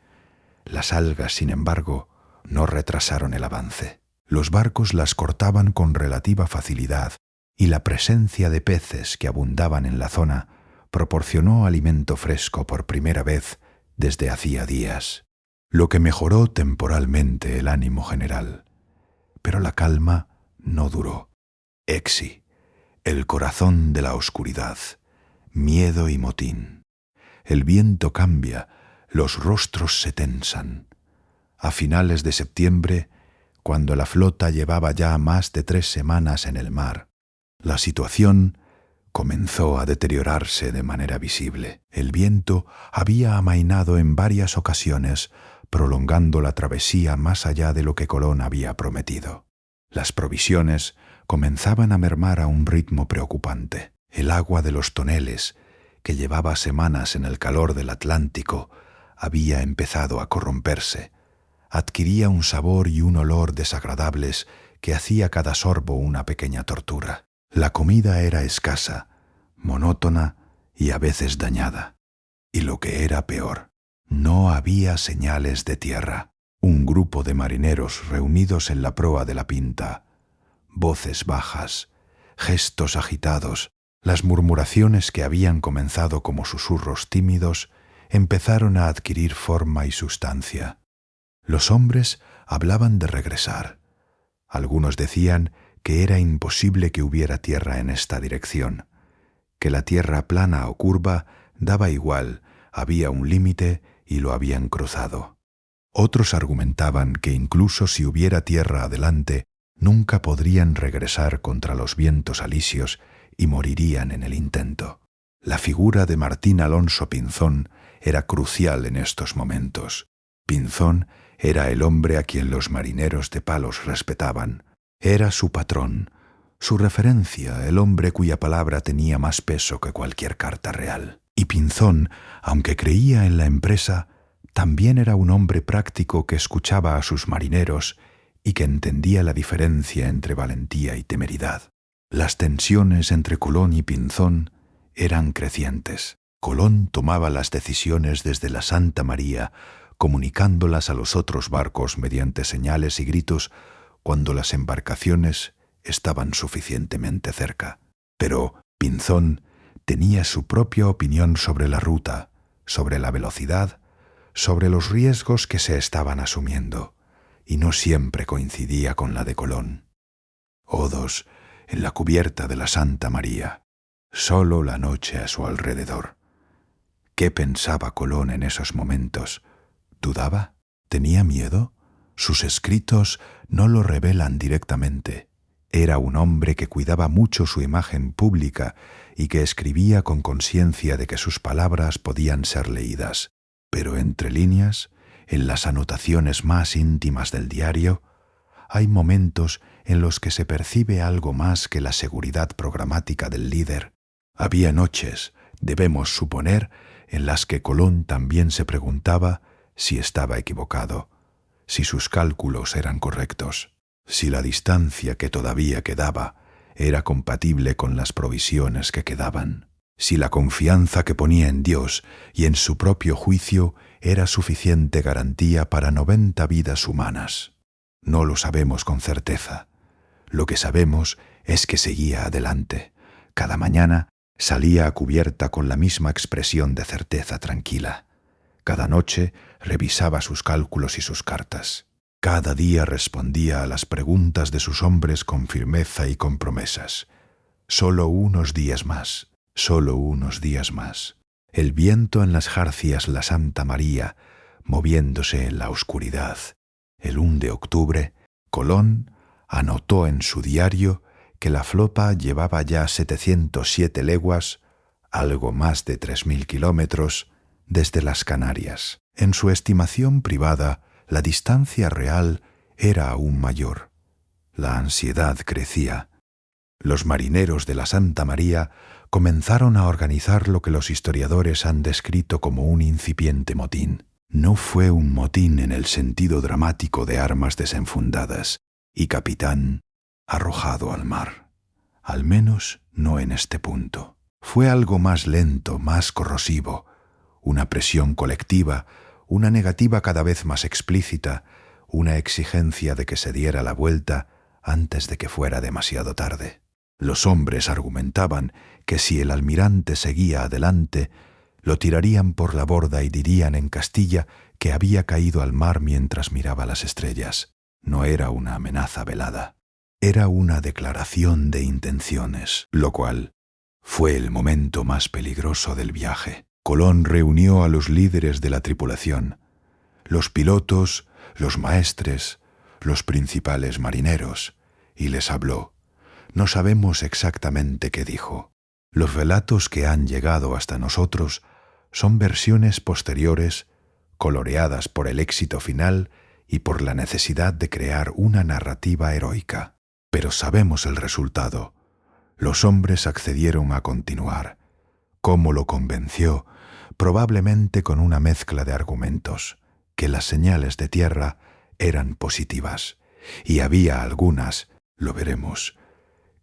Speaker 1: Las algas, sin embargo, no retrasaron el avance. Los barcos las cortaban con relativa facilidad y la presencia de peces que abundaban en la zona proporcionó alimento fresco por primera vez desde hacía días, lo que mejoró temporalmente el ánimo general. Pero la calma no duró. Exi, el corazón de la oscuridad, miedo y motín. El viento cambia, los rostros se tensan. A finales de septiembre, cuando la flota llevaba ya más de 3 semanas en el mar, la situación comenzó a deteriorarse de manera visible. El viento había amainado en varias ocasiones, prolongando la travesía más allá de lo que Colón había prometido. Las provisiones comenzaban a mermar a un ritmo preocupante. El agua de los toneles, que llevaba semanas en el calor del Atlántico, había empezado a corromperse. Adquiría un sabor y un olor desagradables que hacía cada sorbo una pequeña tortura. La comida era escasa, monótona y a veces dañada. Y lo que era peor, no había señales de tierra. Un grupo de marineros reunidos en la proa de la Pinta, voces bajas, gestos agitados, las murmuraciones que habían comenzado como susurros tímidos empezaron a adquirir forma y sustancia. Los hombres hablaban de regresar. Algunos decían que era imposible que hubiera tierra en esta dirección, que la tierra plana o curva daba igual, había un límite y lo habían cruzado. Otros argumentaban que incluso si hubiera tierra adelante, nunca podrían regresar contra los vientos alisios y morirían en el intento. La figura de Martín Alonso Pinzón era crucial en estos momentos. Pinzón era el hombre a quien los marineros de Palos respetaban. Era su patrón, su referencia, el hombre cuya palabra tenía más peso que cualquier carta real. Y Pinzón, aunque creía en la empresa, también era un hombre práctico que escuchaba a sus marineros y que entendía la diferencia entre valentía y temeridad. Las tensiones entre Colón y Pinzón eran crecientes. Colón tomaba las decisiones desde la Santa María, comunicándolas a los otros barcos mediante señales y gritos cuando las embarcaciones estaban suficientemente cerca. Pero Pinzón tenía su propia opinión sobre la ruta, sobre la velocidad, sobre los riesgos que se estaban asumiendo, y no siempre coincidía con la de Colón. Odos en la cubierta de la Santa María, solo la noche a su alrededor. ¿Qué pensaba Colón en esos momentos? ¿Dudaba? ¿Tenía miedo? Sus escritos no lo revelan directamente. Era un hombre que cuidaba mucho su imagen pública y que escribía con conciencia de que sus palabras podían ser leídas. Pero entre líneas, en las anotaciones más íntimas del diario, hay momentos en los que se percibe algo más que la seguridad programática del líder. Había noches, debemos suponer, en las que Colón también se preguntaba si estaba equivocado, si sus cálculos eran correctos, si la distancia que todavía quedaba era compatible con las provisiones que quedaban, si la confianza que ponía en Dios y en su propio juicio era suficiente garantía para 90 vidas humanas. No lo sabemos con certeza. Lo que sabemos es que seguía adelante. Cada mañana salía a cubierta con la misma expresión de certeza tranquila. Cada noche revisaba sus cálculos y sus cartas. Cada día respondía a las preguntas de sus hombres con firmeza y con promesas. Solo unos días más, solo unos días más. El viento en las jarcias la Santa María, moviéndose en la oscuridad. El 1 de octubre, Colón anotó en su diario que la flota llevaba ya 707 leguas, algo más de 3.000 kilómetros, desde las Canarias. En su estimación privada, la distancia real era aún mayor. La ansiedad crecía. Los marineros de la Santa María comenzaron a organizar lo que los historiadores han descrito como un incipiente motín. No fue un motín en el sentido dramático de armas desenfundadas y capitán arrojado al mar. Al menos no en este punto. Fue algo más lento, más corrosivo, una presión colectiva, una negativa cada vez más explícita, una exigencia de que se diera la vuelta antes de que fuera demasiado tarde. Los hombres argumentaban que si el almirante seguía adelante, lo tirarían por la borda y dirían en Castilla que había caído al mar mientras miraba las estrellas. No era una amenaza velada, era una declaración de intenciones, lo cual fue el momento más peligroso del viaje. Colón reunió a los líderes de la tripulación, los pilotos, los maestres, los principales marineros, y les habló. No sabemos exactamente qué dijo. Los relatos que han llegado hasta nosotros son versiones posteriores, coloreadas por el éxito final y por la necesidad de crear una narrativa heroica. Pero sabemos el resultado. Los hombres accedieron a continuar. ¿Cómo lo convenció? Probablemente con una mezcla de argumentos, que las señales de tierra eran positivas, y había algunas, lo veremos,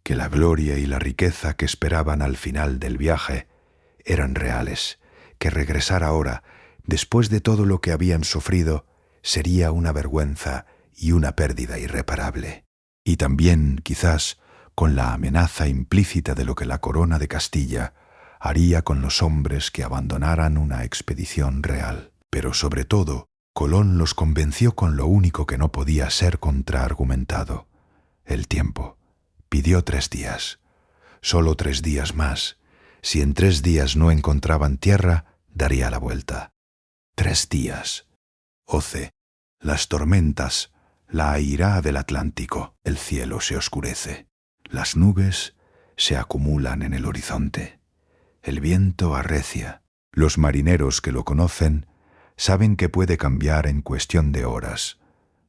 Speaker 1: que la gloria y la riqueza que esperaban al final del viaje eran reales, que regresar ahora, después de todo lo que habían sufrido, sería una vergüenza y una pérdida irreparable. Y también, quizás, con la amenaza implícita de lo que la corona de Castilla haría con los hombres que abandonaran una expedición real. Pero sobre todo, Colón los convenció con lo único que no podía ser contraargumentado: el tiempo. Pidió 3 días. Solo 3 días más. Si en 3 días no encontraban tierra, daría la vuelta. 3 días. Oce, las tormentas, la airá del Atlántico. El cielo se oscurece. Las nubes se acumulan en el horizonte. El viento arrecia. Los marineros que lo conocen saben que puede cambiar en cuestión de horas,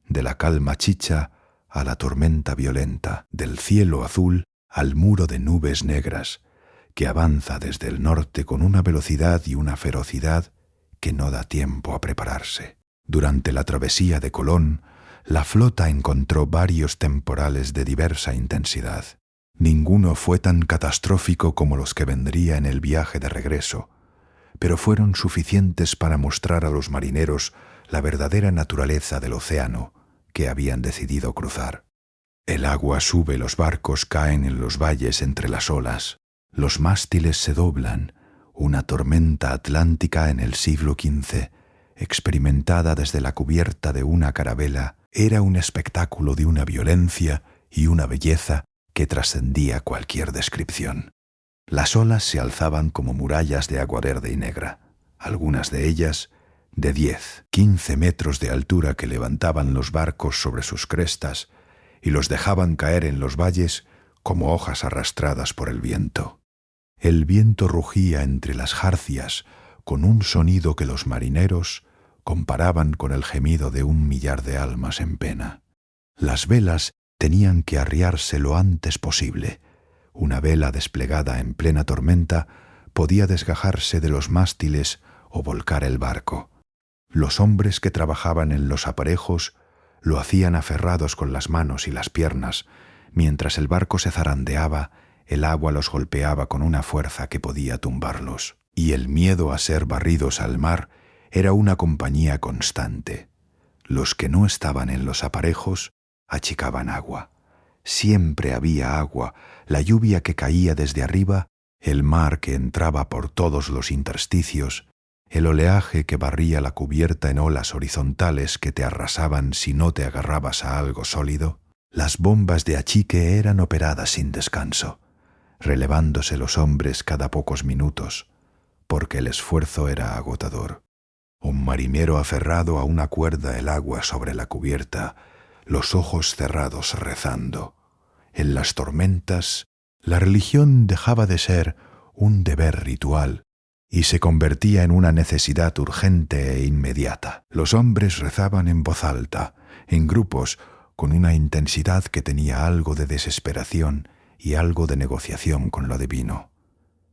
Speaker 1: de la calma chicha a la tormenta violenta, del cielo azul al muro de nubes negras, que avanza desde el norte con una velocidad y una ferocidad que no da tiempo a prepararse. Durante la travesía de Colón, la flota encontró varios temporales de diversa intensidad. Ninguno fue tan catastrófico como los que vendría en el viaje de regreso, pero fueron suficientes para mostrar a los marineros la verdadera naturaleza del océano que habían decidido cruzar. El agua sube, los barcos caen en los valles entre las olas, los mástiles se doblan, una tormenta atlántica en el siglo XV, experimentada desde la cubierta de una carabela, era un espectáculo de una violencia y una belleza que trascendía cualquier descripción. Las olas se alzaban como murallas de agua verde y negra, algunas de ellas de 10, 15 metros de altura, que levantaban los barcos sobre sus crestas y los dejaban caer en los valles como hojas arrastradas por el viento. El viento rugía entre las jarcias con un sonido que los marineros comparaban con el gemido de 1 millar de almas en pena. Las velas tenían que arriarse lo antes posible. Una vela desplegada en plena tormenta podía desgajarse de los mástiles o volcar el barco. Los hombres que trabajaban en los aparejos lo hacían aferrados con las manos y las piernas. Mientras el barco se zarandeaba, el agua los golpeaba con una fuerza que podía tumbarlos. Y el miedo a ser barridos al mar era una compañía constante. Los que no estaban en los aparejos achicaban agua. Siempre había agua, la lluvia que caía desde arriba, el mar que entraba por todos los intersticios, el oleaje que barría la cubierta en olas horizontales que te arrasaban si no te agarrabas a algo sólido. Las bombas de achique eran operadas sin descanso, relevándose los hombres cada pocos minutos, porque el esfuerzo era agotador. Un marinero aferrado a una cuerda, el agua sobre la cubierta, los ojos cerrados rezando. En las tormentas, la religión dejaba de ser un deber ritual y se convertía en una necesidad urgente e inmediata. Los hombres rezaban en voz alta, en grupos, con una intensidad que tenía algo de desesperación y algo de negociación con lo divino.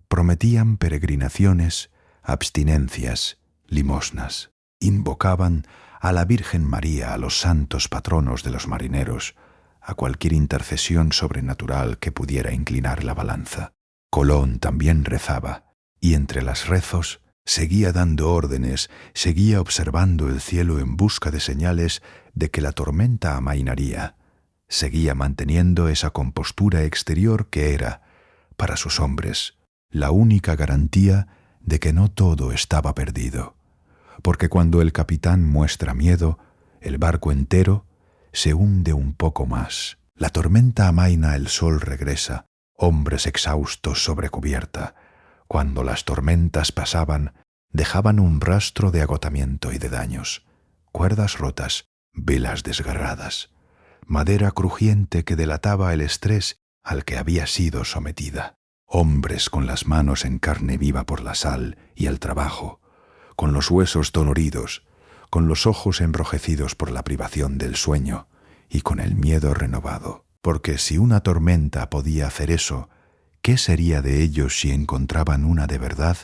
Speaker 1: Prometían peregrinaciones, abstinencias, limosnas. Invocaban a la Virgen María, a los santos patronos de los marineros, a cualquier intercesión sobrenatural que pudiera inclinar la balanza. Colón también rezaba, y entre las rezos seguía dando órdenes, seguía observando el cielo en busca de señales de que la tormenta amainaría. Seguía manteniendo esa compostura exterior que era, para sus hombres, la única garantía de que no todo estaba perdido. Porque cuando el capitán muestra miedo, el barco entero se hunde un poco más. La tormenta amaina, el sol regresa, hombres exhaustos sobre cubierta. Cuando las tormentas pasaban, dejaban un rastro de agotamiento y de daños. Cuerdas rotas, velas desgarradas, madera crujiente que delataba el estrés al que había sido sometida. Hombres con las manos en carne viva por la sal y el trabajo, con los huesos doloridos, con los ojos enrojecidos por la privación del sueño y con el miedo renovado. Porque si una tormenta podía hacer eso, ¿Qué sería de ellos si encontraban una de verdad?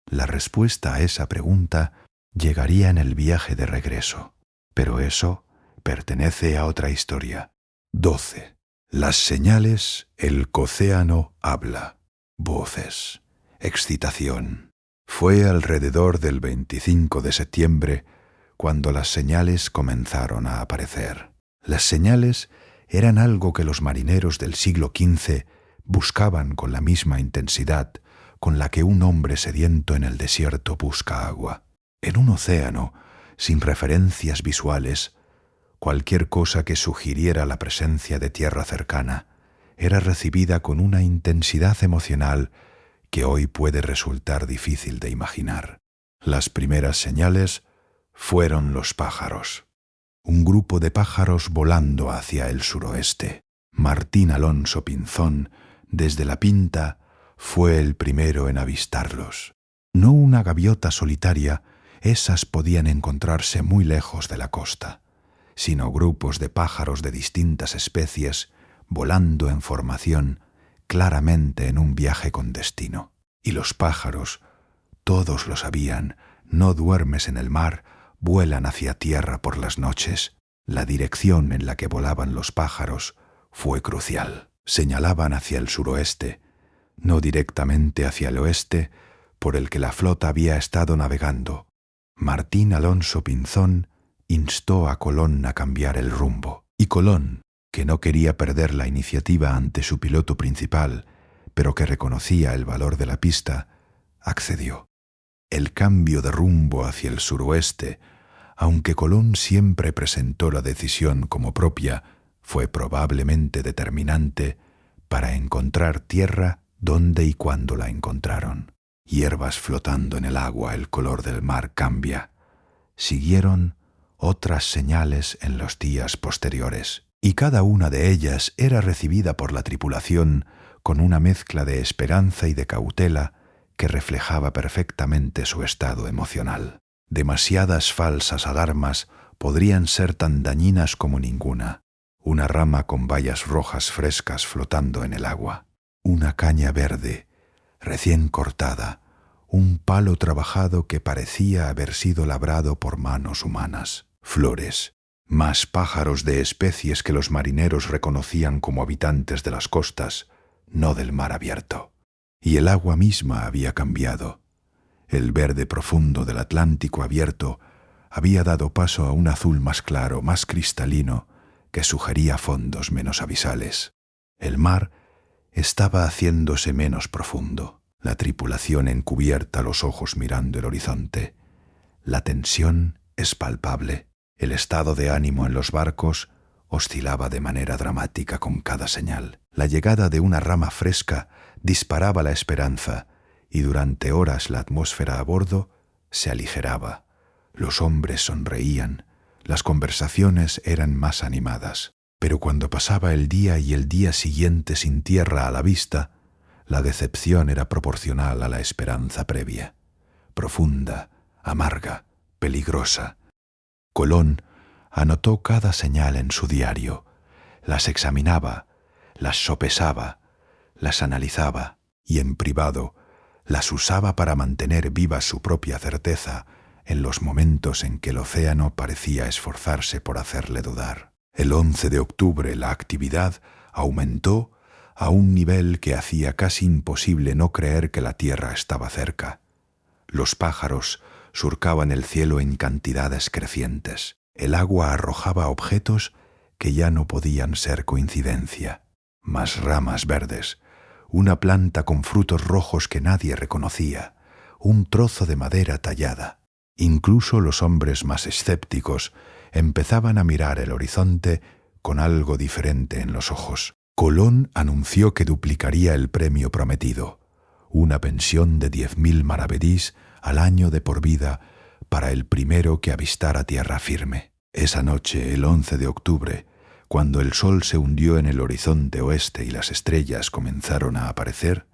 Speaker 1: La respuesta a esa pregunta llegaría en el viaje de regreso. Pero eso pertenece a otra historia. 12. Las señales, el océano habla. Voces. Excitación. Fue alrededor del 25 de septiembre cuando las señales comenzaron a aparecer. Las señales eran algo que los marineros del siglo XV buscaban con la misma intensidad con la que un hombre sediento en el desierto busca agua. En un océano, sin referencias visuales, cualquier cosa que sugiriera la presencia de tierra cercana era recibida con una intensidad emocional que hoy puede resultar difícil de imaginar. Las primeras señales fueron los pájaros. Un grupo de pájaros volando hacia el suroeste. Martín Alonso Pinzón, desde la Pinta, fue el primero en avistarlos. No una gaviota solitaria, esas podían encontrarse muy lejos de la costa, sino grupos de pájaros de distintas especies volando en formación, claramente en un viaje con destino. Y los pájaros, todos lo sabían, no duermes en el mar, vuelan hacia tierra por las noches. La dirección en la que volaban los pájaros fue crucial. Señalaban hacia el suroeste, no directamente hacia el oeste, por el que la flota había estado navegando. Martín Alonso Pinzón instó a Colón a cambiar el rumbo, y Colón, que no quería perder la iniciativa ante su piloto principal, pero que reconocía el valor de la pista, accedió. El cambio de rumbo hacia el suroeste, aunque Colón siempre presentó la decisión como propia, fue probablemente determinante para encontrar tierra donde y cuando la encontraron. Hierbas flotando en el agua, el color del mar cambia. Siguieron otras señales en los días posteriores, y cada una de ellas era recibida por la tripulación con una mezcla de esperanza y de cautela que reflejaba perfectamente su estado emocional. Demasiadas falsas alarmas podrían ser tan dañinas como ninguna. Una rama con bayas rojas frescas flotando en el agua, una caña verde, recién cortada, un palo trabajado que parecía haber sido labrado por manos humanas, flores, más pájaros de especies que los marineros reconocían como habitantes de las costas, no del mar abierto. Y el agua misma había cambiado. El verde profundo del Atlántico abierto había dado paso a un azul más claro, más cristalino, que sugería fondos menos abisales. El mar estaba haciéndose menos profundo, la tripulación encubierta, los ojos mirando el horizonte. La tensión es palpable. El estado de ánimo en los barcos oscilaba de manera dramática con cada señal. La llegada de una rama fresca disparaba la esperanza, y durante horas la atmósfera a bordo se aligeraba. Los hombres sonreían, las conversaciones eran más animadas. Pero cuando pasaba el día y el día siguiente sin tierra a la vista, la decepción era proporcional a la esperanza previa. Profunda, amarga, peligrosa. Colón anotó cada señal en su diario, las examinaba, las sopesaba, las analizaba y en privado las usaba para mantener viva su propia certeza en los momentos en que el océano parecía esforzarse por hacerle dudar. El 11 de octubre la actividad aumentó a un nivel que hacía casi imposible no creer que la Tierra estaba cerca. Los pájaros surcaban el cielo en cantidades crecientes. El agua arrojaba objetos que ya no podían ser coincidencia. Más ramas verdes, una planta con frutos rojos que nadie reconocía, un trozo de madera tallada. Incluso los hombres más escépticos empezaban a mirar el horizonte con algo diferente en los ojos. Colón anunció que duplicaría el premio prometido, una pensión de 10.000 maravedís al año de por vida para el primero que avistara tierra firme. Esa noche, el 11 de octubre, cuando el sol se hundió en el horizonte oeste y las estrellas comenzaron a aparecer,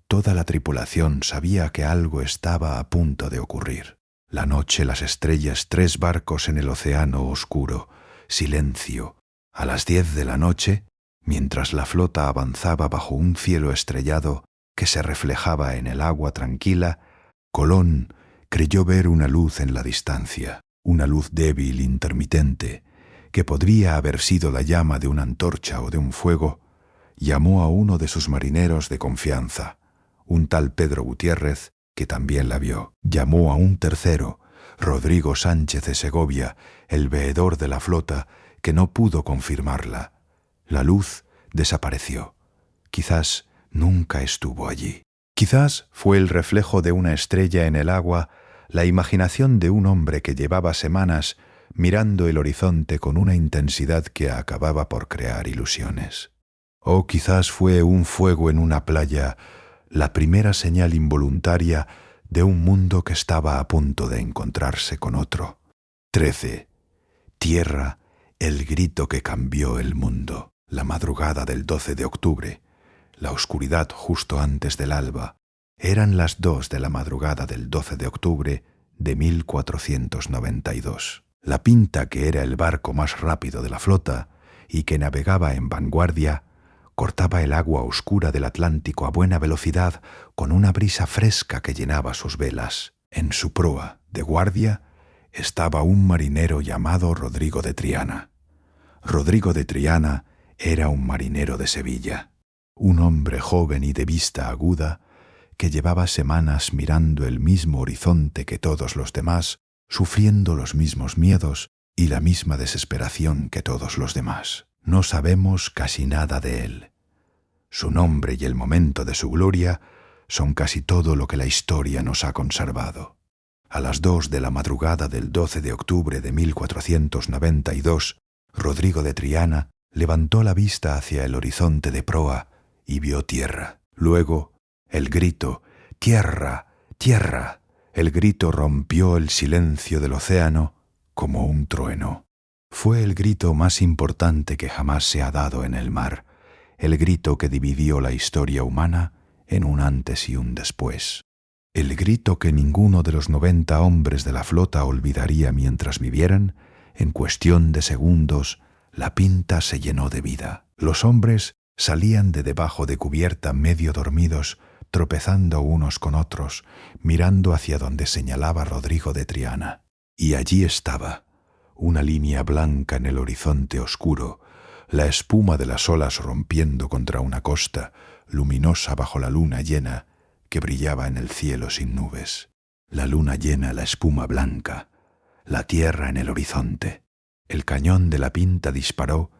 Speaker 1: toda la tripulación sabía que algo estaba a punto de ocurrir. La noche, las estrellas, 3 barcos en el océano oscuro, silencio. A las 10 de la noche, Mientras la flota avanzaba bajo un cielo estrellado que se reflejaba en el agua tranquila, Colón creyó ver una luz en la distancia, una luz débil, intermitente, que podría haber sido la llama de una antorcha o de un fuego. Llamó a uno de sus marineros de confianza, un tal Pedro Gutiérrez, que también la vio. Llamó a un tercero, Rodrigo Sánchez de Segovia, el veedor de la flota, que no pudo confirmarla. La luz desapareció. Quizás nunca estuvo allí. Quizás fue el reflejo de una estrella en el agua, la imaginación de un hombre que llevaba semanas mirando el horizonte con una intensidad que acababa por crear ilusiones. O quizás fue un fuego en una playa, la primera señal involuntaria de un mundo que estaba a punto de encontrarse con otro. 13. Tierra, el grito que cambió el mundo. La madrugada del 12 de octubre, la oscuridad justo antes del alba, eran las 2 de la madrugada del 12 de octubre de 1492. La Pinta, que era el barco más rápido de la flota y que navegaba en vanguardia, cortaba el agua oscura del Atlántico a buena velocidad con una brisa fresca que llenaba sus velas. En su proa, de guardia, estaba un marinero llamado Rodrigo de Triana. Rodrigo de Triana era un marinero de Sevilla, un hombre joven y de vista aguda que llevaba semanas mirando el mismo horizonte que todos los demás, sufriendo los mismos miedos y la misma desesperación que todos los demás. No sabemos casi nada de él. Su nombre y el momento de su gloria son casi todo lo que la historia nos ha conservado. A las 2 de la madrugada del 12 de octubre de 1492, Rodrigo de Triana levantó la vista hacia el horizonte de proa y vio tierra. Luego, el grito, ¡tierra! ¡Tierra! El grito rompió el silencio del océano como un trueno. Fue el grito más importante que jamás se ha dado en el mar, el grito que dividió la historia humana en un antes y un después. El grito que ninguno de los 90 hombres de la flota olvidaría mientras vivieran. En cuestión de segundos, la Pinta se llenó de vida. Los hombres salían de debajo de cubierta medio dormidos, tropezando unos con otros, mirando hacia donde señalaba Rodrigo de Triana. Y allí estaba, una línea blanca en el horizonte oscuro, la espuma de las olas rompiendo contra una costa, luminosa bajo la luna llena, que brillaba en el cielo sin nubes. La luna llena, la espuma blanca, la tierra en el horizonte. El cañón de la Pinta disparó,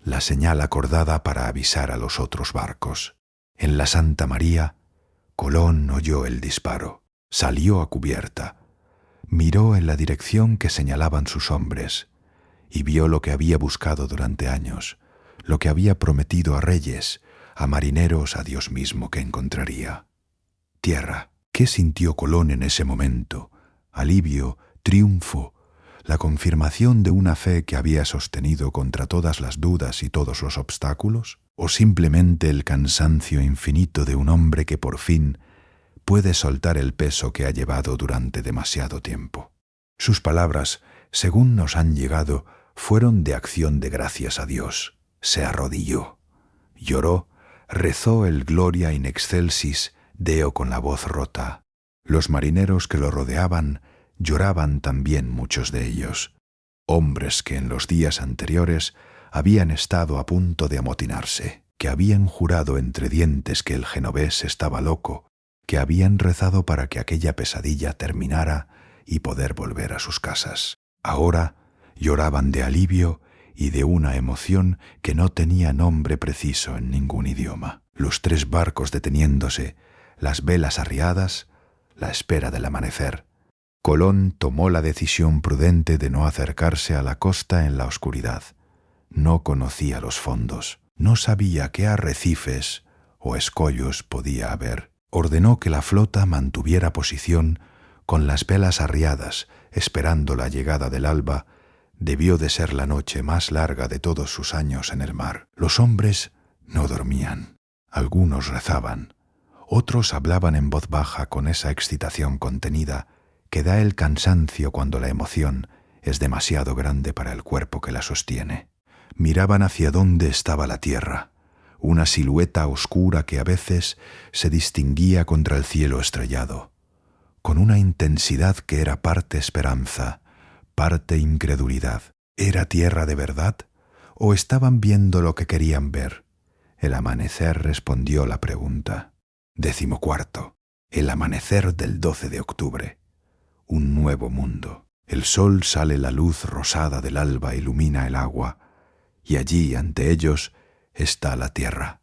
Speaker 1: la señal acordada para avisar a los otros barcos. En la Santa María, Colón oyó el disparo, salió a cubierta, miró en la dirección que señalaban sus hombres y vio lo que había buscado durante años, lo que había prometido a reyes, a marineros, a Dios mismo que encontraría. Tierra. ¿Qué sintió Colón en ese momento? Alivio, triunfo, la confirmación de una fe que había sostenido contra todas las dudas y todos los obstáculos, o simplemente el cansancio infinito de un hombre que por fin puede soltar el peso que ha llevado durante demasiado tiempo. Sus palabras, según nos han llegado, fueron de acción de gracias a Dios. Se arrodilló, lloró, rezó el Gloria in excelsis Deo con la voz rota. Los marineros que lo rodeaban lloraban también, muchos de ellos, hombres que en los días anteriores habían estado a punto de amotinarse, que habían jurado entre dientes que el genovés estaba loco, que habían rezado para que aquella pesadilla terminara y poder volver a sus casas. Ahora lloraban de alivio y de una emoción que no tenía nombre preciso en ningún idioma. Los 3 barcos deteniéndose, las velas arriadas, la espera del amanecer. Colón tomó la decisión prudente de no acercarse a la costa en la oscuridad. No conocía los fondos, no sabía qué arrecifes o escollos podía haber. Ordenó que la flota mantuviera posición con las velas arriadas, esperando la llegada del alba. Debió de ser la noche más larga de todos sus años en el mar. Los hombres no dormían. Algunos rezaban. Otros hablaban en voz baja con esa excitación contenida que da el cansancio cuando la emoción es demasiado grande para el cuerpo que la sostiene. Miraban hacia dónde estaba la tierra, una silueta oscura que a veces se distinguía contra el cielo estrellado, con una intensidad que era parte esperanza, parte incredulidad. ¿Era tierra de verdad? ¿O estaban viendo lo que querían ver? El amanecer respondió la pregunta. 14. El amanecer del 12 de octubre. Un nuevo mundo. El sol sale, la luz rosada del alba ilumina el agua, y allí, ante ellos, está la tierra.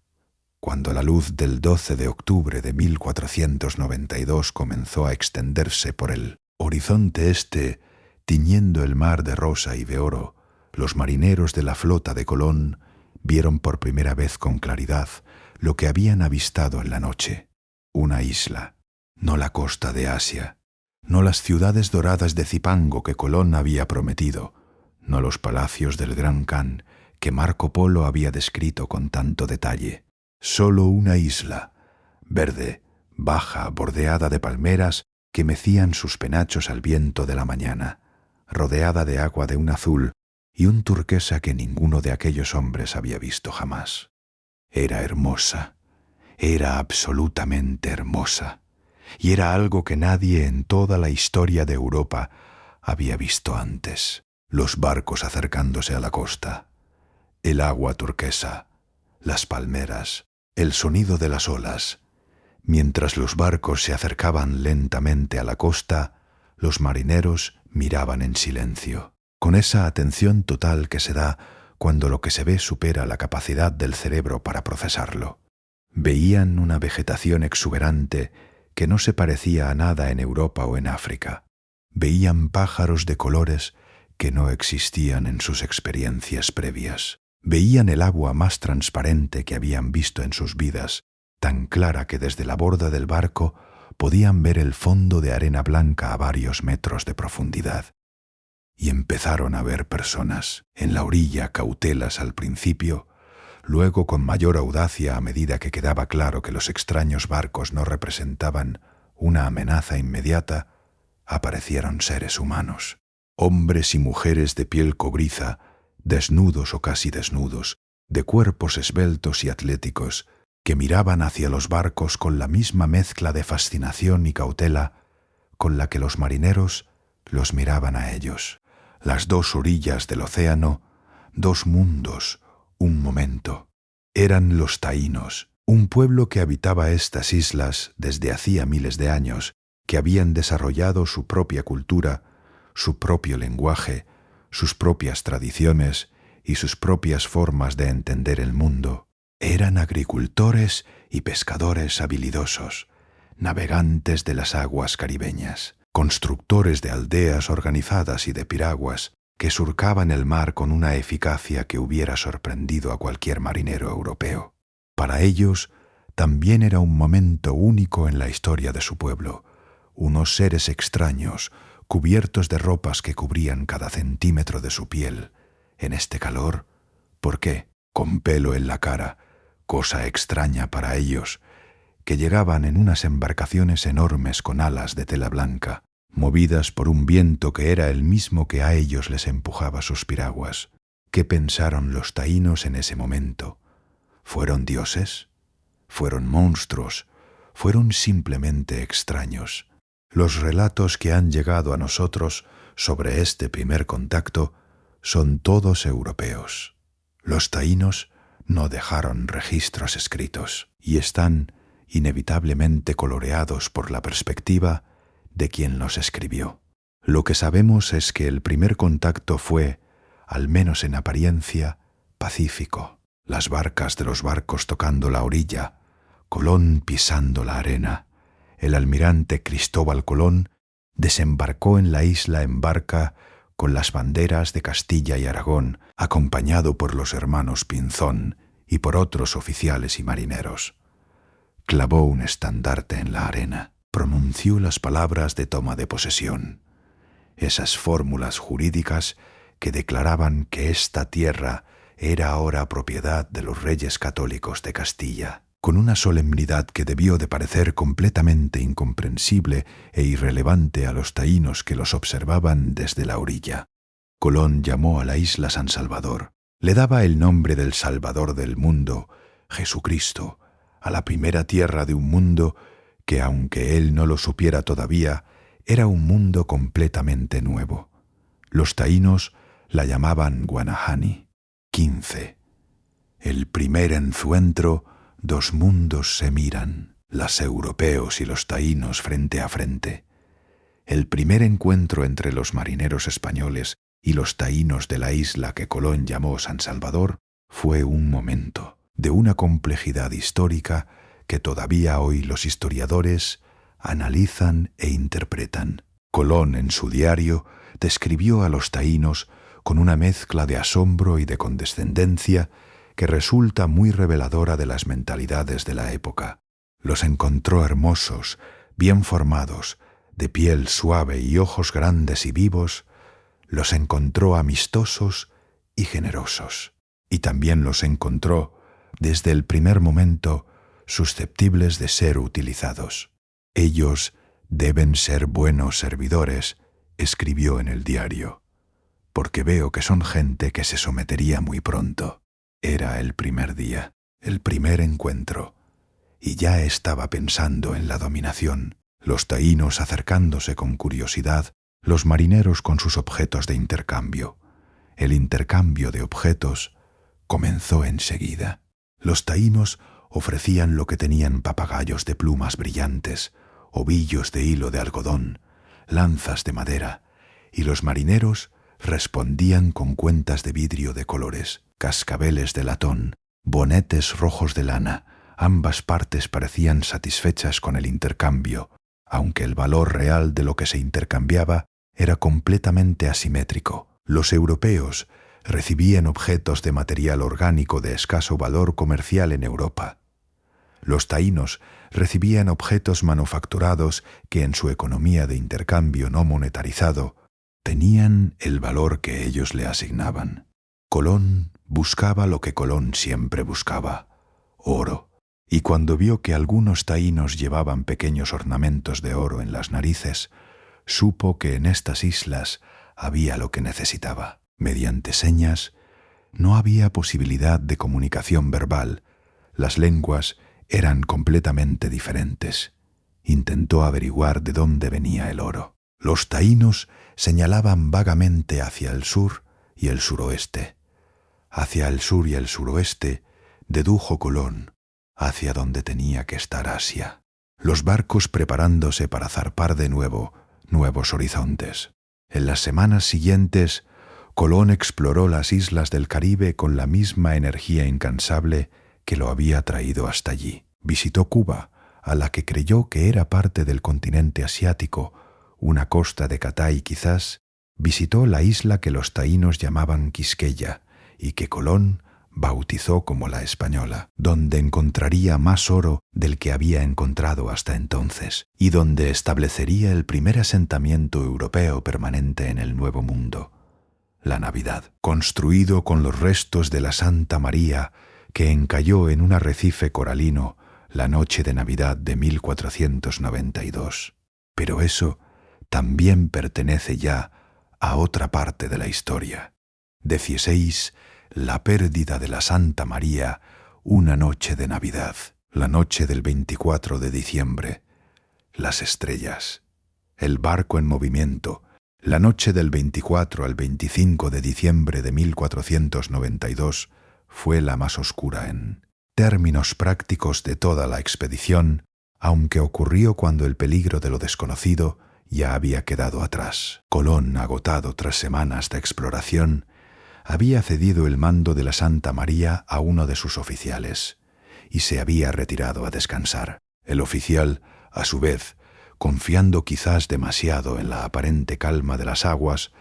Speaker 1: Cuando la luz del 12 de octubre de 1492 comenzó a extenderse por el horizonte este, tiñendo el mar de rosa y de oro, los marineros de la flota de Colón vieron por primera vez con claridad lo que habían avistado en la noche. Una isla, no la costa de Asia, no las ciudades doradas de Zipango que Colón había prometido, no los palacios del Gran Khan que Marco Polo había descrito con tanto detalle. Solo una isla, verde, baja, bordeada de palmeras que mecían sus penachos al viento de la mañana, rodeada de agua de un azul y un turquesa que ninguno de aquellos hombres había visto jamás. Era hermosa, era absolutamente hermosa, y era algo que nadie en toda la historia de Europa había visto antes. Los barcos acercándose a la costa, el agua turquesa, las palmeras, el sonido de las olas. Mientras los barcos se acercaban lentamente a la costa, los marineros miraban en silencio, con esa atención total que se da cuando lo que se ve supera la capacidad del cerebro para procesarlo. Veían una vegetación exuberante que no se parecía a nada en Europa o en África. Veían pájaros de colores que no existían en sus experiencias previas. Veían el agua más transparente que habían visto en sus vidas, tan clara que desde la borda del barco podían ver el fondo de arena blanca a varios metros de profundidad. Y empezaron a ver personas, en la orilla cautelas al principio, luego con mayor audacia a medida que quedaba claro que los extraños barcos no representaban una amenaza inmediata, aparecieron seres humanos, hombres y mujeres de piel cobriza, desnudos o casi desnudos, de cuerpos esbeltos y atléticos, que miraban hacia los barcos con la misma mezcla de fascinación y cautela con la que los marineros los miraban a ellos. Las dos orillas del océano, dos mundos, un momento. Eran los taínos, un pueblo que habitaba estas islas desde hacía miles de años, que habían desarrollado su propia cultura, su propio lenguaje, sus propias tradiciones y sus propias formas de entender el mundo. Eran agricultores y pescadores habilidosos, navegantes de las aguas caribeñas, constructores de aldeas organizadas y de piraguas que surcaban el mar con una eficacia que hubiera sorprendido a cualquier marinero europeo. Para ellos también era un momento único en la historia de su pueblo, unos seres extraños, cubiertos de ropas que cubrían cada centímetro de su piel. En este calor, ¿por qué? Con pelo en la cara, cosa extraña para ellos, que llegaban en unas embarcaciones enormes con alas de tela blanca, movidas por un viento que era el mismo que a ellos les empujaba sus piraguas. ¿Qué pensaron los taínos en ese momento? ¿Fueron dioses? ¿Fueron monstruos? ¿Fueron simplemente extraños? Los relatos que han llegado a nosotros sobre este primer contacto son todos europeos. Los taínos no dejaron registros escritos y están inevitablemente coloreados por la perspectiva de quien los escribió. Lo que sabemos es que el primer contacto fue, al menos en apariencia, pacífico. Las barcas de los barcos tocando la orilla, Colón pisando la arena. El almirante Cristóbal Colón desembarcó en la isla en barca con las banderas de Castilla y Aragón, acompañado por los hermanos Pinzón y por otros oficiales y marineros. Clavó un estandarte en la arena, pronunció las palabras de toma de posesión, esas fórmulas jurídicas que declaraban que esta tierra era ahora propiedad de los reyes católicos de Castilla, con una solemnidad que debió de parecer completamente incomprensible e irrelevante a los taínos que los observaban desde la orilla. Colón llamó a la isla San Salvador. Le daba el nombre del Salvador del mundo, Jesucristo, a la primera tierra de un mundo que, aunque él no lo supiera todavía, era un mundo completamente nuevo. Los taínos la llamaban Guanahani. 15. El primer encuentro, dos mundos se miran, los europeos y los taínos frente a frente. El primer encuentro entre los marineros españoles y los taínos de la isla que Colón llamó San Salvador fue un momento de una complejidad histórica que todavía hoy los historiadores analizan e interpretan. Colón, en su diario, describió a los taínos con una mezcla de asombro y de condescendencia que resulta muy reveladora de las mentalidades de la época. Los encontró hermosos, bien formados, de piel suave y ojos grandes y vivos, los encontró amistosos y generosos, y también los encontró, desde el primer momento, susceptibles de ser utilizados. Ellos deben ser buenos servidores, escribió en el diario, porque veo que son gente que se sometería muy pronto. Era el primer día, el primer encuentro, y ya estaba pensando en la dominación, los taínos acercándose con curiosidad, los marineros con sus objetos de intercambio. El intercambio de objetos comenzó enseguida. Los taínos ofrecían lo que tenían: papagayos de plumas brillantes, ovillos de hilo de algodón, lanzas de madera, y los marineros respondían con cuentas de vidrio de colores, cascabeles de latón, bonetes rojos de lana. Ambas partes parecían satisfechas con el intercambio, aunque el valor real de lo que se intercambiaba era completamente asimétrico. Los europeos recibían objetos de material orgánico de escaso valor comercial en Europa. Los taínos recibían objetos manufacturados que en su economía de intercambio no monetarizado tenían el valor que ellos le asignaban. Colón buscaba lo que Colón siempre buscaba: oro. Y cuando vio que algunos taínos llevaban pequeños ornamentos de oro en las narices, supo que en estas islas había lo que necesitaba. Mediante señas, no había posibilidad de comunicación verbal. Las lenguas eran completamente diferentes. Intentó averiguar de dónde venía el oro. Los taínos señalaban vagamente hacia el sur y el suroeste. Hacia el sur y el suroeste, dedujo Colón, hacia donde tenía que estar Asia. Los barcos preparándose para zarpar de nuevo, nuevos horizontes. En las semanas siguientes, Colón exploró las islas del Caribe con la misma energía incansable que lo había traído hasta allí. Visitó Cuba, a la que creyó que era parte del continente asiático, una costa de Catay quizás. Visitó la isla que los taínos llamaban Quisqueya y que Colón bautizó como la Española, donde encontraría más oro del que había encontrado hasta entonces, y donde establecería el primer asentamiento europeo permanente en el Nuevo Mundo, la Navidad, construido con los restos de la Santa María que encalló en un arrecife coralino la noche de Navidad de 1492. Pero eso también pertenece ya a otra parte de la historia. 16. La pérdida de la Santa María una noche de Navidad, la noche del 24 de diciembre. Las estrellas, el barco en movimiento, la noche del 24 al 25 de diciembre de 1492 fue la más oscura en términos prácticos de toda la expedición, aunque ocurrió cuando el peligro de lo desconocido ya había quedado atrás. Colón, agotado tras semanas de exploración, había cedido el mando de la Santa María a uno de sus oficiales y se había retirado a descansar. El oficial, a su vez, confiando quizás demasiado en la aparente calma de las aguas,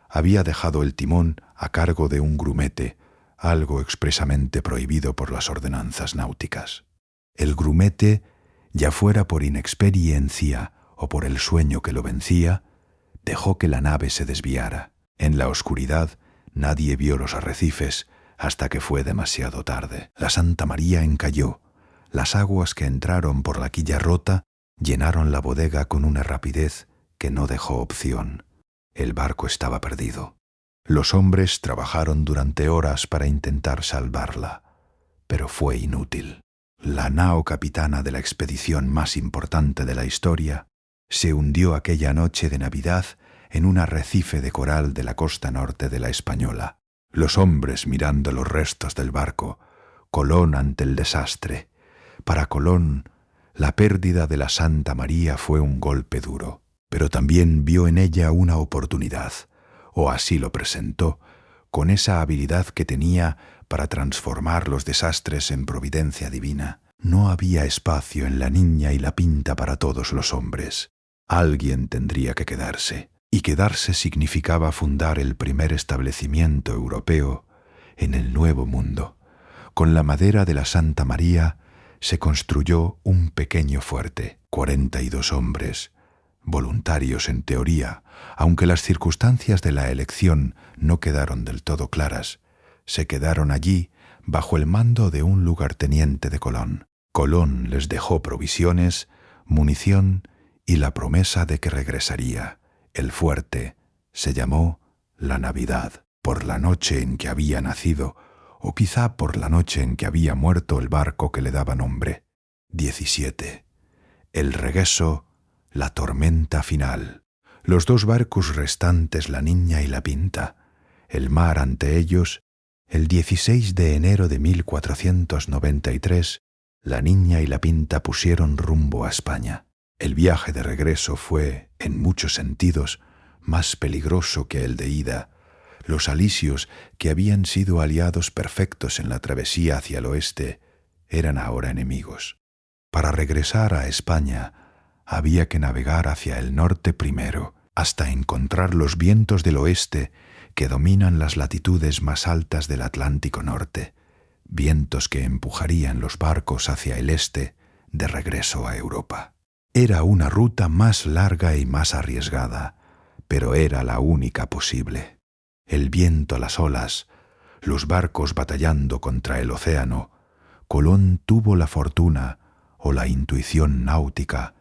Speaker 1: había dejado el timón a cargo de un grumete, algo expresamente prohibido por las ordenanzas náuticas. El grumete, ya fuera por inexperiencia o por el sueño que lo vencía, dejó que la nave se desviara. En la oscuridad, nadie vio los arrecifes hasta que fue demasiado tarde. La Santa María encalló. Las aguas que entraron por la quilla rota llenaron la bodega con una rapidez que no dejó opción. El barco estaba perdido. Los hombres trabajaron durante horas para intentar salvarla, pero fue inútil. La nao capitana de la expedición más importante de la historia se hundió aquella noche de Navidad en un arrecife de coral de la costa norte de la Española. Los hombres mirando los restos del barco, Colón ante el desastre. Para Colón, la pérdida de la Santa María fue un golpe duro, pero también vio en ella una oportunidad, o así lo presentó, con esa habilidad que tenía para transformar los desastres en providencia divina. No había espacio en la Niña y la Pinta para todos los hombres. Alguien tendría que quedarse, y quedarse significaba fundar el primer establecimiento europeo en el Nuevo Mundo. Con la madera de la Santa María se construyó un pequeño fuerte, 42 hombres, voluntarios en teoría, aunque las circunstancias de la elección no quedaron del todo claras. Se quedaron allí bajo el mando de un lugarteniente de Colón. Colón les dejó provisiones, munición y la promesa de que regresaría. El fuerte se llamó La Navidad, por la noche en que había nacido, o quizá por la noche en que había muerto el barco que le daba nombre. 17. El Regueso, la tormenta final. Los dos barcos restantes, la Niña y la Pinta, el mar ante ellos. El 16 de enero de 1493, la Niña y la Pinta pusieron rumbo a España. El viaje de regreso fue, en muchos sentidos, más peligroso que el de ida. Los alisios, que habían sido aliados perfectos en la travesía hacia el oeste, eran ahora enemigos. Para regresar a España, había que navegar hacia el norte primero, hasta encontrar los vientos del oeste que dominan las latitudes más altas del Atlántico Norte, vientos que empujarían los barcos hacia el este de regreso a Europa. Era una ruta más larga y más arriesgada, pero era la única posible. El viento, las olas, los barcos batallando contra el océano, Colón tuvo la fortuna o la intuición náutica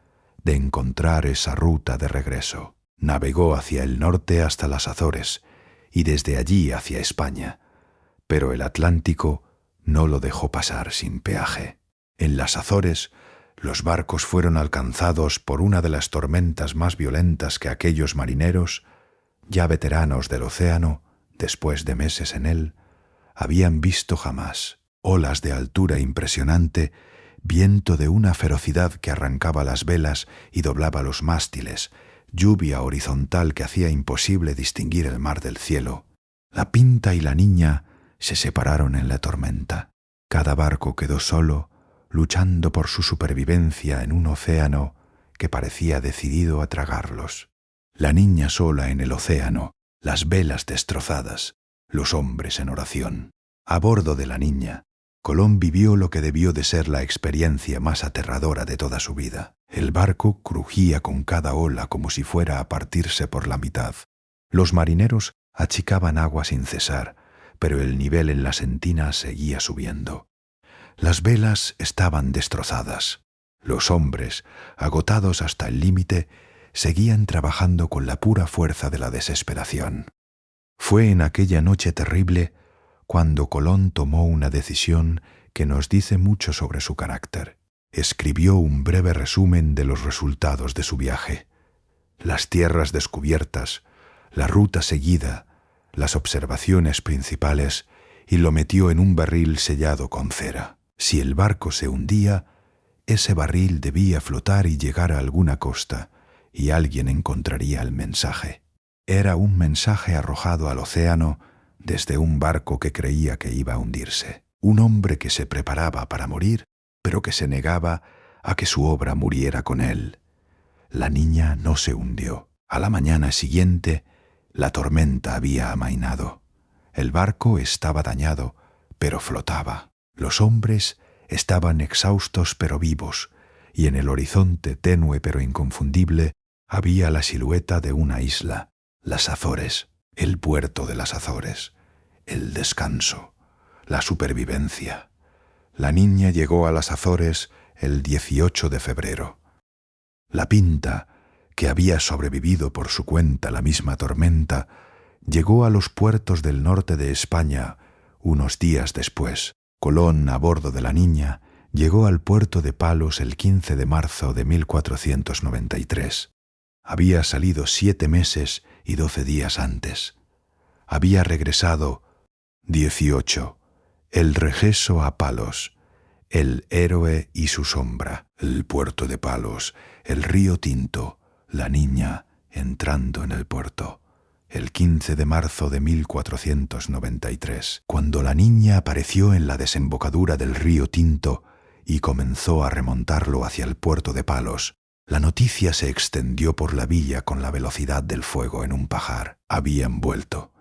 Speaker 1: de encontrar esa ruta de regreso. Navegó hacia el norte hasta las Azores y desde allí hacia España, pero el Atlántico no lo dejó pasar sin peaje. En las Azores, los barcos fueron alcanzados por una de las tormentas más violentas que aquellos marineros, ya veteranos del océano, después de meses en él, habían visto jamás. Olas de altura impresionante, viento de una ferocidad que arrancaba las velas y doblaba los mástiles, lluvia horizontal que hacía imposible distinguir el mar del cielo. La Pinta y la Niña se separaron en la tormenta. Cada barco quedó solo, luchando por su supervivencia en un océano que parecía decidido a tragarlos. La Niña sola en el océano, las velas destrozadas, los hombres en oración. A bordo de la Niña, Colón vivió lo que debió de ser la experiencia más aterradora de toda su vida. El barco crujía con cada ola como si fuera a partirse por la mitad. Los marineros achicaban agua sin cesar, pero el nivel en la sentina seguía subiendo. Las velas estaban destrozadas. Los hombres, agotados hasta el límite, seguían trabajando con la pura fuerza de la desesperación. Fue en aquella noche terrible cuando Colón tomó una decisión que nos dice mucho sobre su carácter. Escribió un breve resumen de los resultados de su viaje: las tierras descubiertas, la ruta seguida, las observaciones principales, y lo metió en un barril sellado con cera. Si el barco se hundía, ese barril debía flotar y llegar a alguna costa, y alguien encontraría el mensaje. Era un mensaje arrojado al océano desde un barco que creía que iba a hundirse. Un hombre que se preparaba para morir, pero que se negaba a que su obra muriera con él. La Niña no se hundió. A la mañana siguiente, la tormenta había amainado. El barco estaba dañado, pero flotaba. Los hombres estaban exhaustos pero vivos, y en el horizonte tenue pero inconfundible había la silueta de una isla, las Azores, el puerto de las Azores, el descanso, la supervivencia. La Niña llegó a las Azores el 18 de febrero. La Pinta, que había sobrevivido por su cuenta la misma tormenta, llegó a los puertos del norte de España unos días después. Colón, a bordo de la Niña, llegó al puerto de Palos el 15 de marzo de 1493. Había salido 7 meses y 12 días antes. Había regresado 18. El regreso a Palos, el héroe y su sombra, el puerto de Palos, el río Tinto, la Niña entrando en el puerto. El 15 de marzo de 1493, cuando la Niña apareció en la desembocadura del río Tinto y comenzó a remontarlo hacia el puerto de Palos, la noticia se extendió por la villa con la velocidad del fuego en un pajar. Habían vuelto.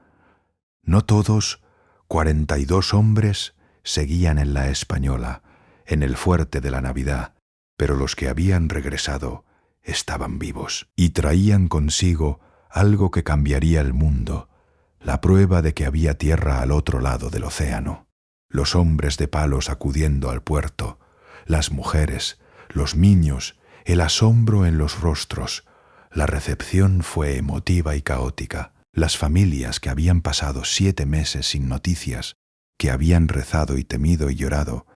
Speaker 1: No todos, 42 hombres, seguían en la Española, en el fuerte de la Navidad, pero los que habían regresado estaban vivos y traían consigo algo que cambiaría el mundo, la prueba de que había tierra al otro lado del océano. Los hombres de Palos acudiendo al puerto, las mujeres, los niños, el asombro en los rostros. La recepción fue emotiva y caótica. Las familias que habían pasado 7 meses sin noticias, que habían rezado y temido y llorado,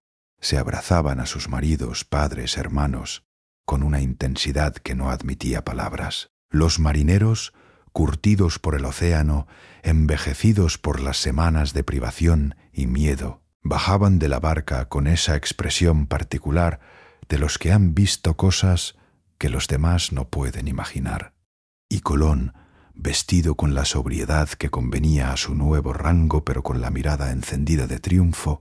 Speaker 1: se abrazaban a sus maridos, padres, hermanos, con una intensidad que no admitía palabras. Los marineros, curtidos por el océano, envejecidos por las semanas de privación y miedo, bajaban de la barca con esa expresión particular de los que han visto cosas que los demás no pueden imaginar. Y Colón, vestido con la sobriedad que convenía a su nuevo rango, pero con la mirada encendida de triunfo,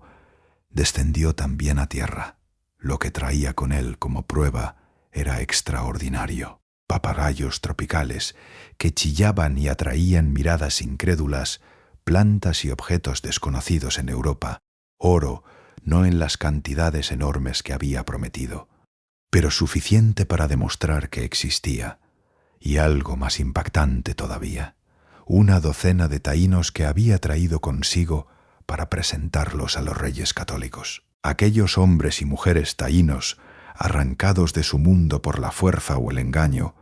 Speaker 1: descendió también a tierra. Lo que traía con él como prueba era extraordinario. Papagayos tropicales que chillaban y atraían miradas incrédulas, plantas y objetos desconocidos en Europa, oro, no en las cantidades enormes que había prometido, pero suficiente para demostrar que existía, y algo más impactante todavía, una docena de taínos que había traído consigo para presentarlos a los reyes católicos. Aquellos hombres y mujeres taínos, arrancados de su mundo por la fuerza o el engaño,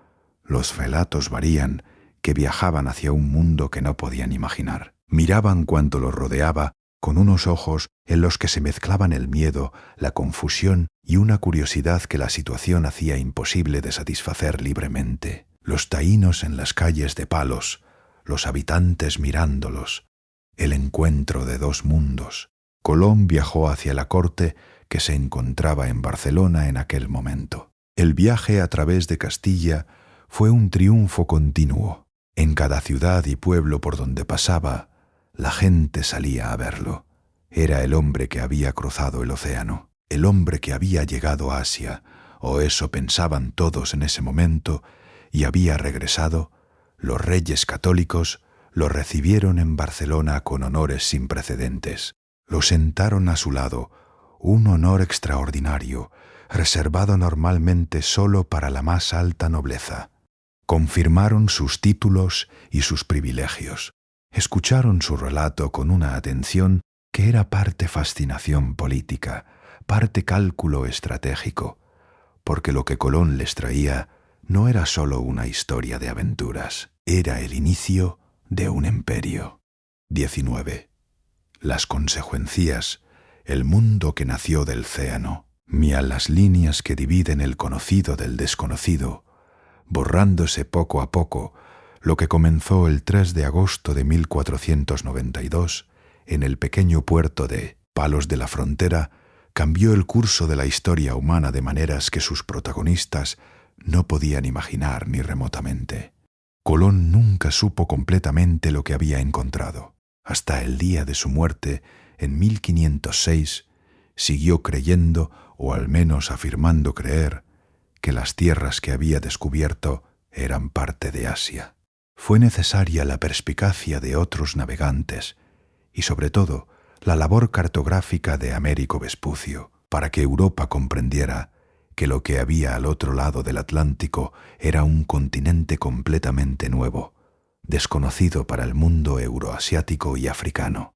Speaker 1: los relatos varían, que viajaban hacia un mundo que no podían imaginar. Miraban cuanto los rodeaba con unos ojos en los que se mezclaban el miedo, la confusión y una curiosidad que la situación hacía imposible de satisfacer libremente. Los taínos en las calles de Palos, los habitantes mirándolos, el encuentro de dos mundos. Colón viajó hacia la corte que se encontraba en Barcelona en aquel momento. El viaje a través de Castilla fue un triunfo continuo. En cada ciudad y pueblo por donde pasaba, la gente salía a verlo. Era el hombre que había cruzado el océano, el hombre que había llegado a Asia, o eso pensaban todos en ese momento, y había regresado. Los reyes católicos lo recibieron en Barcelona con honores sin precedentes. Lo sentaron a su lado, un honor extraordinario, reservado normalmente solo para la más alta nobleza. Confirmaron sus títulos y sus privilegios. Escucharon su relato con una atención que era parte fascinación política, parte cálculo estratégico, porque lo que Colón les traía no era solo una historia de aventuras, era el inicio de un imperio. 19. Las consecuencias, el mundo que nació del océano, mía las líneas que dividen el conocido del desconocido, borrándose poco a poco, lo que comenzó el 3 de agosto de 1492 en el pequeño puerto de Palos de la Frontera, cambió el curso de la historia humana de maneras que sus protagonistas no podían imaginar ni remotamente. Colón nunca supo completamente lo que había encontrado. Hasta el día de su muerte, en 1506, siguió creyendo, o al menos afirmando creer, que las tierras que había descubierto eran parte de Asia. Fue necesaria la perspicacia de otros navegantes y, sobre todo, la labor cartográfica de Américo Vespucio para que Europa comprendiera que lo que había al otro lado del Atlántico era un continente completamente nuevo, desconocido para el mundo euroasiático y africano.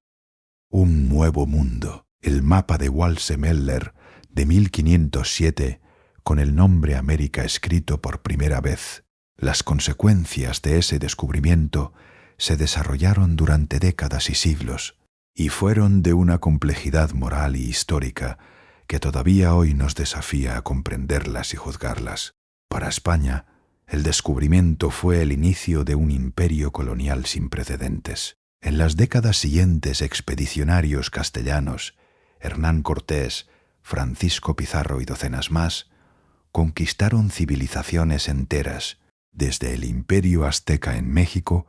Speaker 1: Un nuevo mundo. El mapa de Walsemeller de 1507, con el nombre América escrito por primera vez. Las consecuencias de ese descubrimiento se desarrollaron durante décadas y siglos, y fueron de una complejidad moral y histórica que todavía hoy nos desafía a comprenderlas y juzgarlas. Para España, el descubrimiento fue el inicio de un imperio colonial sin precedentes. En las décadas siguientes, expedicionarios castellanos, Hernán Cortés, Francisco Pizarro y docenas más, conquistaron civilizaciones enteras, desde el imperio azteca en México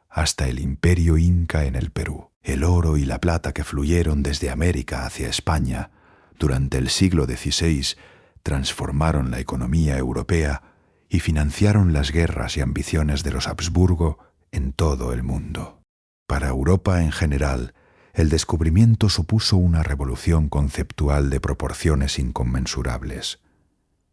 Speaker 1: hasta el imperio inca en el Perú. El oro y la plata que fluyeron desde América hacia España durante el siglo XVI transformaron la economía europea y financiaron las guerras y ambiciones de los Habsburgo en todo el mundo. Para Europa en general, el descubrimiento supuso una revolución conceptual de proporciones inconmensurables.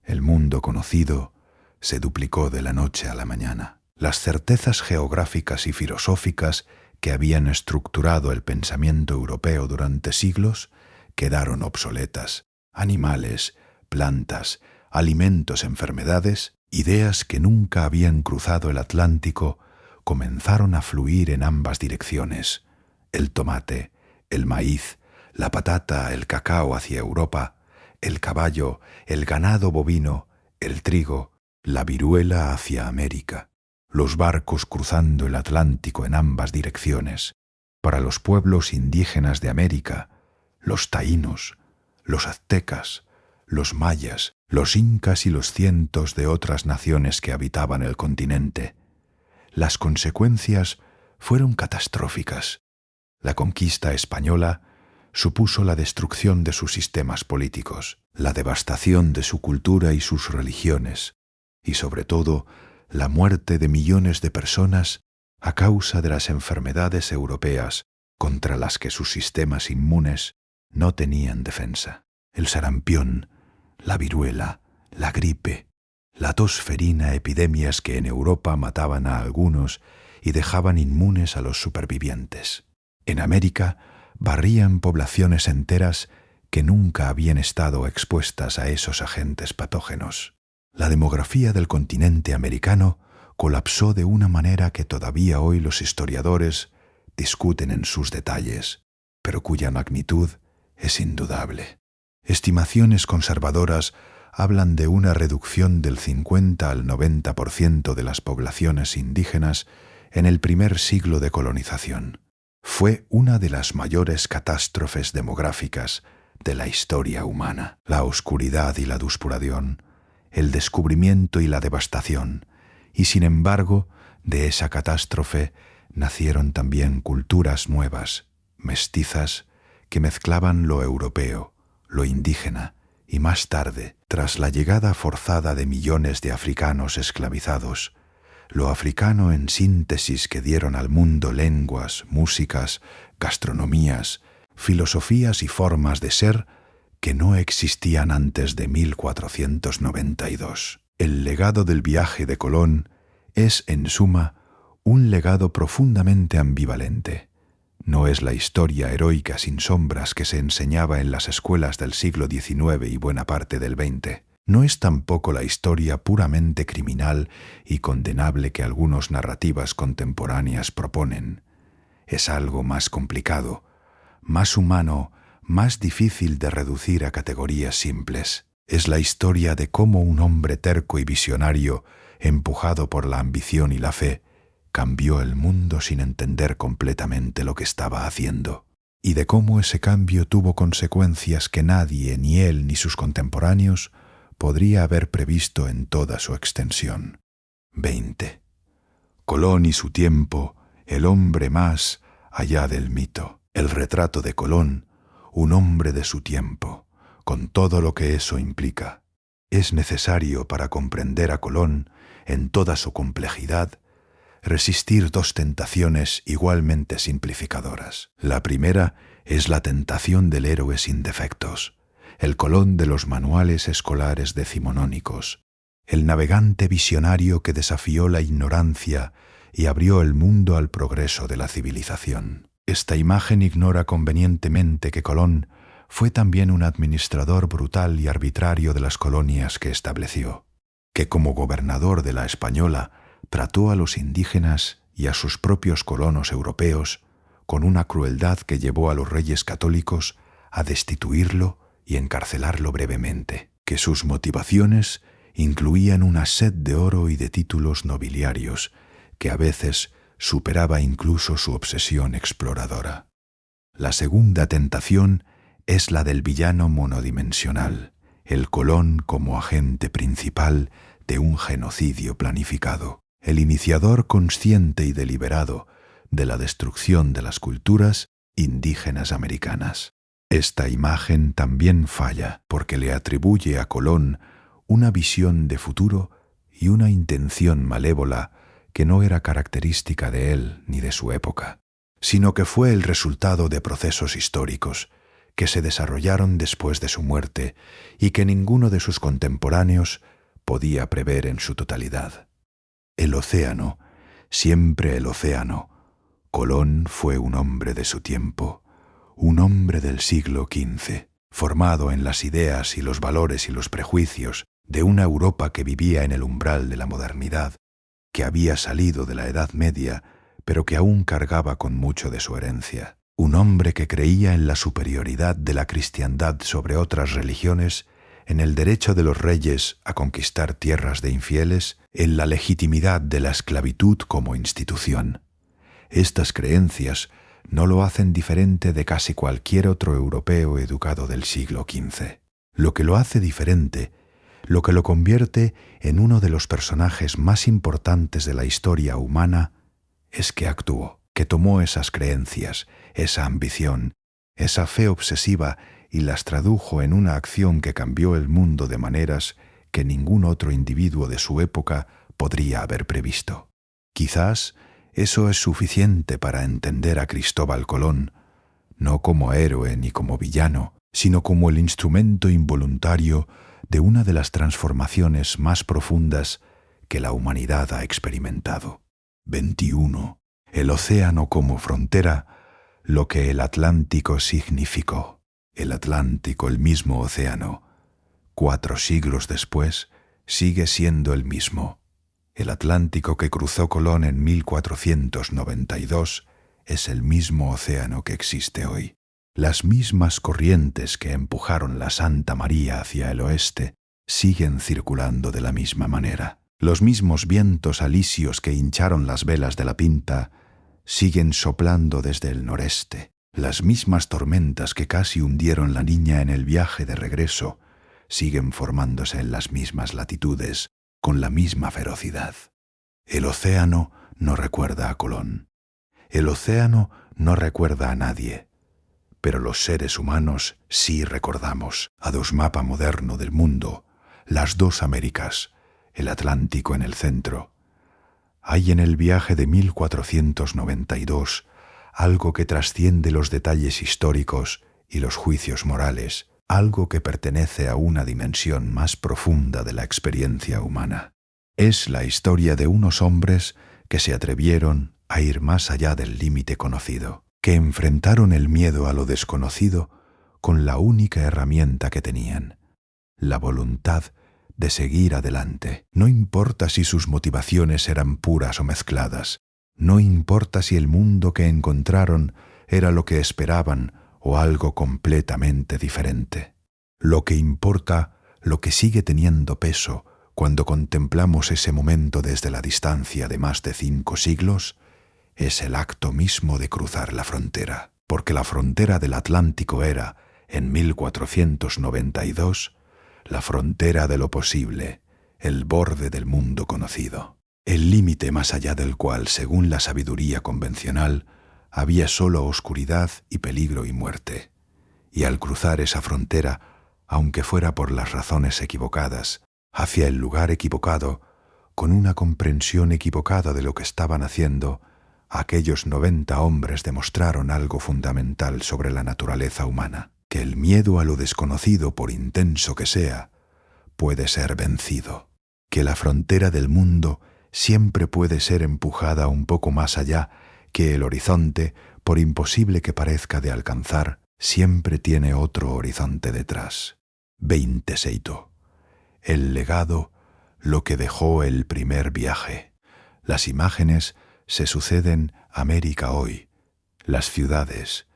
Speaker 1: El mundo conocido se duplicó de la noche a la mañana. Las certezas geográficas y filosóficas que habían estructurado el pensamiento europeo durante siglos quedaron obsoletas. Animales, plantas, alimentos, enfermedades, ideas que nunca habían cruzado el Atlántico, comenzaron a fluir en ambas direcciones. El tomate, el maíz, la patata, el cacao hacia Europa, el caballo, el ganado bovino, el trigo, la viruela hacia América. Los barcos cruzando el Atlántico en ambas direcciones. Para los pueblos indígenas de América, los taínos, los aztecas, los mayas, los incas y los cientos de otras naciones que habitaban el continente, las consecuencias fueron catastróficas. La conquista española supuso la destrucción de sus sistemas políticos, la devastación de su cultura y sus religiones, y sobre todo, la muerte de millones de personas a causa de las enfermedades europeas contra las que sus sistemas inmunes no tenían defensa. El sarampión, la viruela, la gripe, la tos ferina, epidemias que en Europa mataban a algunos y dejaban inmunes a los supervivientes. En América barrían poblaciones enteras que nunca habían estado expuestas a esos agentes patógenos. La demografía del continente americano colapsó de una manera que todavía hoy los historiadores discuten en sus detalles, pero cuya magnitud es indudable. Estimaciones conservadoras hablan de una reducción del 50 al 90% de las poblaciones indígenas en el primer siglo de colonización. Fue una de las mayores catástrofes demográficas de la historia humana. La oscuridad y la despoblación, el descubrimiento y la devastación, y sin embargo, de esa catástrofe nacieron también culturas nuevas, mestizas, que mezclaban lo europeo, lo indígena, y más tarde, tras la llegada forzada de millones de africanos esclavizados, lo africano en síntesis que dieron al mundo lenguas, músicas, gastronomías, filosofías y formas de ser que no existían antes de 1492. El legado del viaje de Colón es, en suma, un legado profundamente ambivalente. No es la historia heroica sin sombras que se enseñaba en las escuelas del siglo XIX y buena parte del XX. No es tampoco la historia puramente criminal y condenable que algunas narrativas contemporáneas proponen. Es algo más complicado, más humano, más difícil de reducir a categorías simples. Es la historia de cómo un hombre terco y visionario, empujado por la ambición y la fe, cambió el mundo sin entender completamente lo que estaba haciendo, y de cómo ese cambio tuvo consecuencias que nadie, ni él ni sus contemporáneos, podría haber previsto en toda su extensión. 20. Colón y su tiempo, el hombre más allá del mito. El retrato de Colón, un hombre de su tiempo, con todo lo que eso implica. Es necesario para comprender a Colón, en toda su complejidad, resistir dos tentaciones igualmente simplificadoras. La primera es la tentación del héroe sin defectos, el Colón de los manuales escolares decimonónicos, el navegante visionario que desafió la ignorancia y abrió el mundo al progreso de la civilización. Esta imagen ignora convenientemente que Colón fue también un administrador brutal y arbitrario de las colonias que estableció, que como gobernador de la Española trató a los indígenas y a sus propios colonos europeos con una crueldad que llevó a los reyes católicos a destituirlo y encarcelarlo brevemente, que sus motivaciones incluían una sed de oro y de títulos nobiliarios que a veces superaba incluso su obsesión exploradora. La segunda tentación es la del villano monodimensional, el Colón como agente principal de un genocidio planificado, el iniciador consciente y deliberado de la destrucción de las culturas indígenas americanas. Esta imagen también falla porque le atribuye a Colón una visión de futuro y una intención malévola que no era característica de él ni de su época, sino que fue el resultado de procesos históricos que se desarrollaron después de su muerte y que ninguno de sus contemporáneos podía prever en su totalidad. El océano, siempre el océano. Colón fue un hombre de su tiempo, un hombre del siglo XV, formado en las ideas y los valores y los prejuicios de una Europa que vivía en el umbral de la modernidad, que había salido de la Edad Media, pero que aún cargaba con mucho de su herencia. Un hombre que creía en la superioridad de la cristiandad sobre otras religiones, en el derecho de los reyes a conquistar tierras de infieles, en la legitimidad de la esclavitud como institución. Estas creencias no lo hacen diferente de casi cualquier otro europeo educado del siglo XV. Lo que lo hace diferente, lo que lo convierte en uno de los personajes más importantes de la historia humana, es que actuó, que tomó esas creencias, esa ambición, esa fe obsesiva y las tradujo en una acción que cambió el mundo de maneras que ningún otro individuo de su época podría haber previsto. Quizás eso es suficiente para entender a Cristóbal Colón, no como héroe ni como villano, sino como el instrumento involuntario de una de las transformaciones más profundas que la humanidad ha experimentado. 21. El océano como frontera, lo que el Atlántico significó. El Atlántico, el mismo océano, 4 siglos después, sigue siendo el mismo. El Atlántico que cruzó Colón en 1492 es el mismo océano que existe hoy. Las mismas corrientes que empujaron la Santa María hacia el oeste siguen circulando de la misma manera. Los mismos vientos alisios que hincharon las velas de la Pinta siguen soplando desde el noreste. Las mismas tormentas que casi hundieron la Niña en el viaje de regreso siguen formándose en las mismas latitudes, con la misma ferocidad. El océano no recuerda a Colón. El océano no recuerda a nadie. Pero los seres humanos sí recordamos a dos mapas modernos del mundo, las dos Américas, el Atlántico en el centro. Hay en el viaje de 1492 algo que trasciende los detalles históricos y los juicios morales, algo que pertenece a una dimensión más profunda de la experiencia humana. Es la historia de unos hombres que se atrevieron a ir más allá del límite conocido, que enfrentaron el miedo a lo desconocido con la única herramienta que tenían, la voluntad de seguir adelante. No importa si sus motivaciones eran puras o mezcladas, no importa si el mundo que encontraron era lo que esperaban o algo completamente diferente. Lo que importa, lo que sigue teniendo peso cuando contemplamos ese momento desde la distancia de más de 5 siglos, es el acto mismo de cruzar la frontera, porque la frontera del Atlántico era, en 1492, la frontera de lo posible, el borde del mundo conocido, el límite más allá del cual, según la sabiduría convencional, había solo oscuridad y peligro y muerte. Y al cruzar esa frontera, aunque fuera por las razones equivocadas, hacia el lugar equivocado, con una comprensión equivocada de lo que estaban haciendo, aquellos 90 hombres demostraron algo fundamental sobre la naturaleza humana, que el miedo a lo desconocido, por intenso que sea, puede ser vencido, que la frontera del mundo siempre puede ser empujada un poco más allá, que el horizonte, por imposible que parezca de alcanzar, siempre tiene otro horizonte detrás. 20 Seito. El legado, lo que dejó el primer viaje. Las imágenes se suceden América hoy, las ciudades,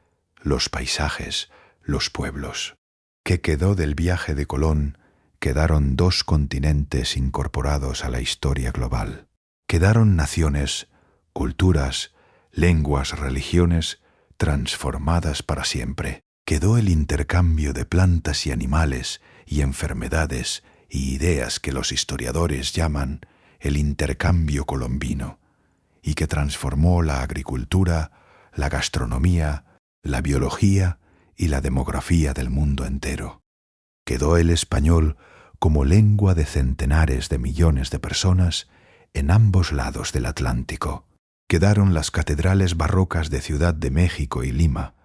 Speaker 1: los paisajes, los pueblos. ¿Qué quedó del viaje de Colón? Quedaron 2 continentes incorporados a la historia global. Quedaron naciones, culturas, lenguas, religiones transformadas para siempre. Quedó el intercambio de plantas y animales y enfermedades y ideas que los historiadores llaman el intercambio colombino, y que transformó la agricultura, la gastronomía, la biología y la demografía del mundo entero. Quedó el español como lengua de centenares de millones de personas en ambos lados del Atlántico. Quedaron las catedrales barrocas de Ciudad de México y Lima,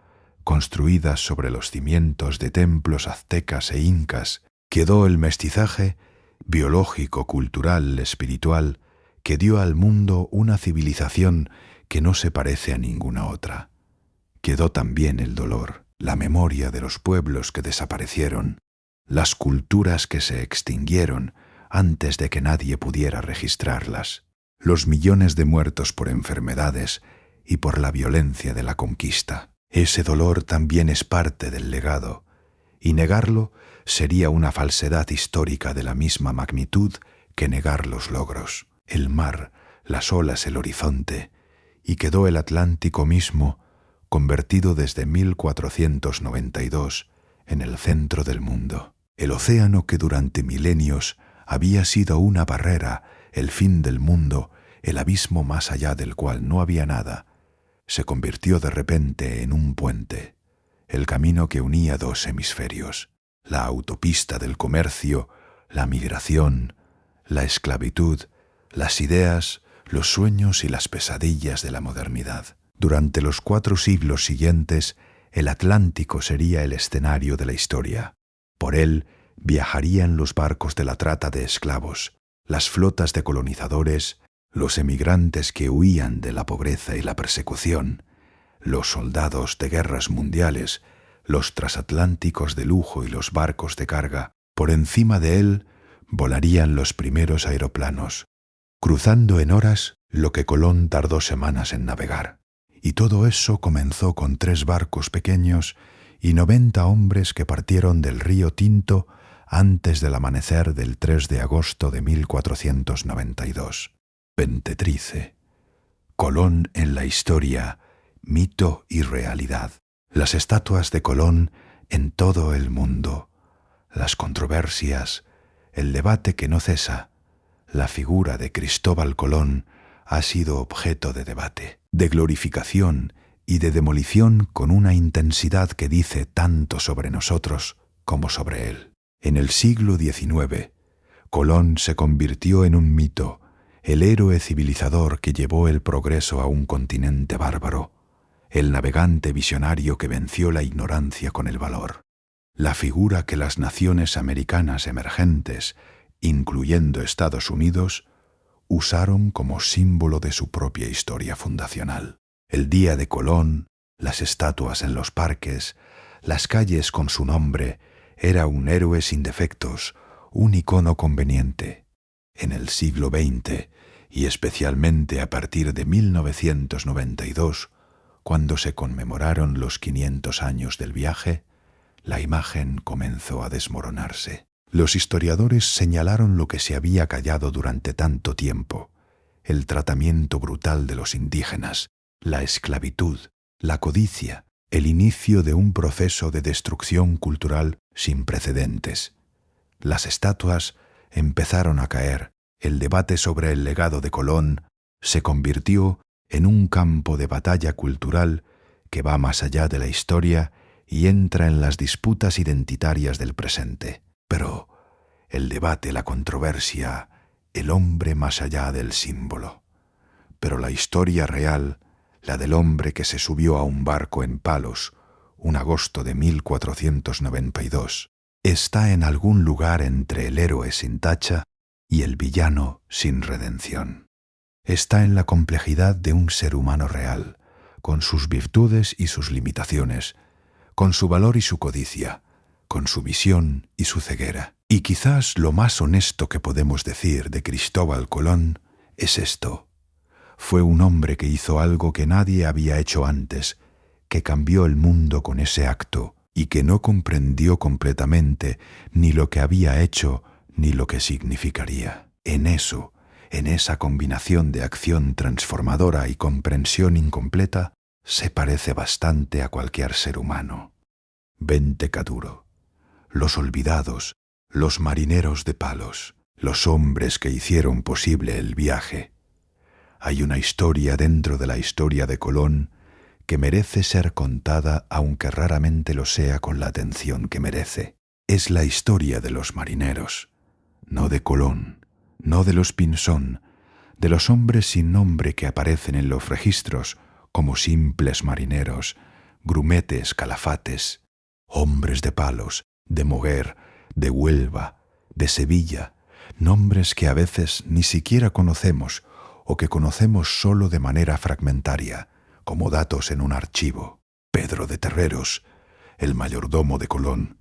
Speaker 1: construidas sobre los cimientos de templos aztecas e incas. Quedó el mestizaje biológico, cultural, espiritual, que dio al mundo una civilización que no se parece a ninguna otra. Quedó también el dolor, la memoria de los pueblos que desaparecieron, las culturas que se extinguieron antes de que nadie pudiera registrarlas, los millones de muertos por enfermedades y por la violencia de la conquista. Ese dolor también es parte del legado, y negarlo sería una falsedad histórica de la misma magnitud que negar los logros. El mar, las olas, el horizonte, y quedó el Atlántico mismo, convertido desde 1492 en el centro del mundo. El océano que durante milenios había sido una barrera, el fin del mundo, el abismo más allá del cual no había nada, se convirtió de repente en un puente, el camino que unía 2 hemisferios, la autopista del comercio, la migración, la esclavitud, las ideas, los sueños y las pesadillas de la modernidad. Durante los 4 siglos siguientes, el Atlántico sería el escenario de la historia. Por él viajarían los barcos de la trata de esclavos, las flotas de colonizadores, los emigrantes que huían de la pobreza y la persecución, los soldados de guerras mundiales, los transatlánticos de lujo y los barcos de carga. Por encima de él volarían los primeros aeroplanos, cruzando en horas lo que Colón tardó semanas en navegar. Y todo eso comenzó con 3 barcos pequeños y 90 hombres que partieron del río Tinto antes del amanecer del 3 de agosto de 1492. Pentetrice. Colón en la historia, mito y realidad. Las estatuas de Colón en todo el mundo. Las controversias, el debate que no cesa. La figura de Cristóbal Colón ha sido objeto de debate, de glorificación y de demolición con una intensidad que dice tanto sobre nosotros como sobre él. En el siglo XIX, Colón se convirtió en un mito, el héroe civilizador que llevó el progreso a un continente bárbaro, el navegante visionario que venció la ignorancia con el valor, la figura que las naciones americanas emergentes, incluyendo Estados Unidos, usaron como símbolo de su propia historia fundacional. El día de Colón, las estatuas en los parques, las calles con su nombre, era un héroe sin defectos, un icono conveniente. En el siglo XX, y especialmente a partir de 1992, cuando se conmemoraron los 500 años del viaje, la imagen comenzó a desmoronarse. Los historiadores señalaron lo que se había callado durante tanto tiempo: el tratamiento brutal de los indígenas, la esclavitud, la codicia, el inicio de un proceso de destrucción cultural sin precedentes. Las estatuas empezaron a caer, el debate sobre el legado de Colón se convirtió en un campo de batalla cultural que va más allá de la historia y entra en las disputas identitarias del presente. Pero el debate, la controversia, el hombre más allá del símbolo. Pero la historia real, la del hombre que se subió a un barco en Palos, un agosto de 1492, está en algún lugar entre el héroe sin tacha y el villano sin redención. Está en la complejidad de un ser humano real, con sus virtudes y sus limitaciones, con su valor y su codicia, con su visión y su ceguera. Y quizás lo más honesto que podemos decir de Cristóbal Colón es esto: fue un hombre que hizo algo que nadie había hecho antes que cambió el mundo con ese acto y que no comprendió completamente ni lo que había hecho ni lo que significaría. En eso, en esa combinación de acción transformadora y comprensión incompleta, se parece bastante a cualquier ser humano. Ventecaduro, los olvidados, los marineros de Palos, los hombres que hicieron posible el viaje. Hay una historia dentro de la historia de Colón que merece ser contada, aunque raramente lo sea con la atención que merece. Es la historia de los marineros, no de Colón, no de los Pinzón, de los hombres sin nombre que aparecen en los registros como simples marineros, grumetes, calafates, hombres de Palos, de Moguer, de Huelva, de Sevilla, nombres que a veces ni siquiera conocemos o que conocemos solo de manera fragmentaria, como datos en un archivo. Pedro de Terreros, el mayordomo de Colón,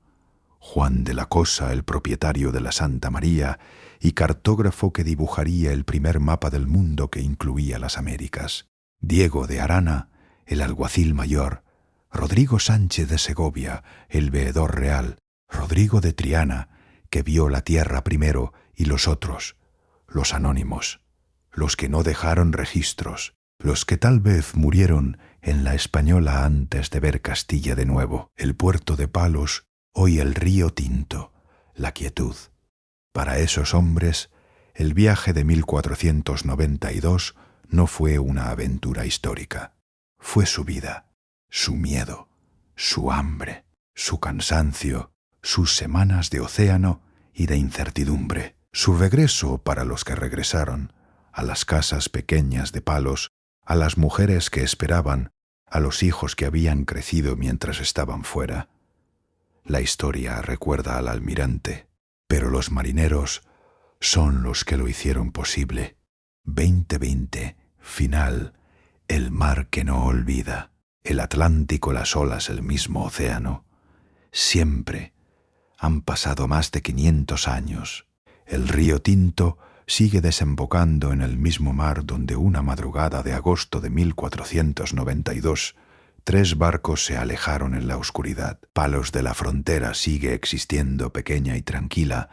Speaker 1: Juan de la Cosa, el propietario de la Santa María y cartógrafo que dibujaría el primer mapa del mundo que incluía las Américas, Diego de Arana, el alguacil mayor, Rodrigo Sánchez de Segovia, el veedor real, Rodrigo de Triana, que vio la tierra primero, y los otros, los anónimos, los que no dejaron registros, los que tal vez murieron en la Española antes de ver Castilla de nuevo, el puerto de Palos, hoy el río Tinto, la quietud. Para esos hombres, el viaje de 1492 no fue una aventura histórica. Fue su vida, su miedo, su hambre, su cansancio, sus semanas de océano y de incertidumbre, su regreso para los que regresaron, a las casas pequeñas de Palos, a las mujeres que esperaban, a los hijos que habían crecido mientras estaban fuera. La historia recuerda al almirante, pero los marineros son los que lo hicieron posible. 2020, final, el mar que no olvida, el Atlántico, las olas, el mismo océano. Siempre. Han pasado más de 500 años. El río Tinto sigue desembocando en el mismo mar donde una madrugada de agosto de 1492 3 barcos se alejaron en la oscuridad. Palos de la Frontera sigue existiendo pequeña y tranquila,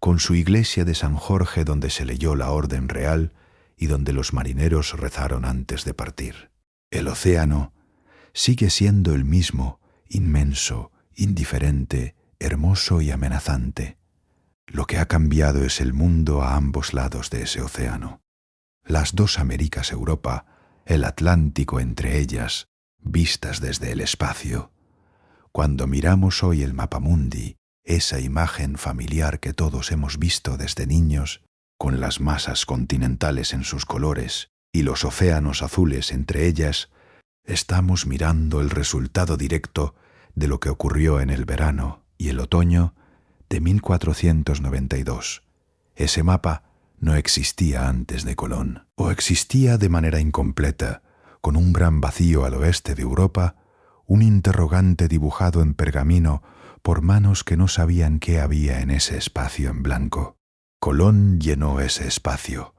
Speaker 1: con su iglesia de San Jorge donde se leyó la orden real y donde los marineros rezaron antes de partir. El océano sigue siendo el mismo, inmenso, indiferente, hermoso y amenazante. Lo que ha cambiado es el mundo a ambos lados de ese océano. Las dos Américas, Europa, el Atlántico entre ellas, vistas desde el espacio. Cuando miramos hoy el mapamundi, esa imagen familiar que todos hemos visto desde niños, con las masas continentales en sus colores y los océanos azules entre ellas, estamos mirando el resultado directo de lo que ocurrió en el verano y el otoño de 1492. Ese mapa no existía antes de Colón, o existía de manera incompleta, con un gran vacío al oeste de Europa, un interrogante dibujado en pergamino por manos que no sabían qué había en ese espacio en blanco. Colón llenó ese espacio,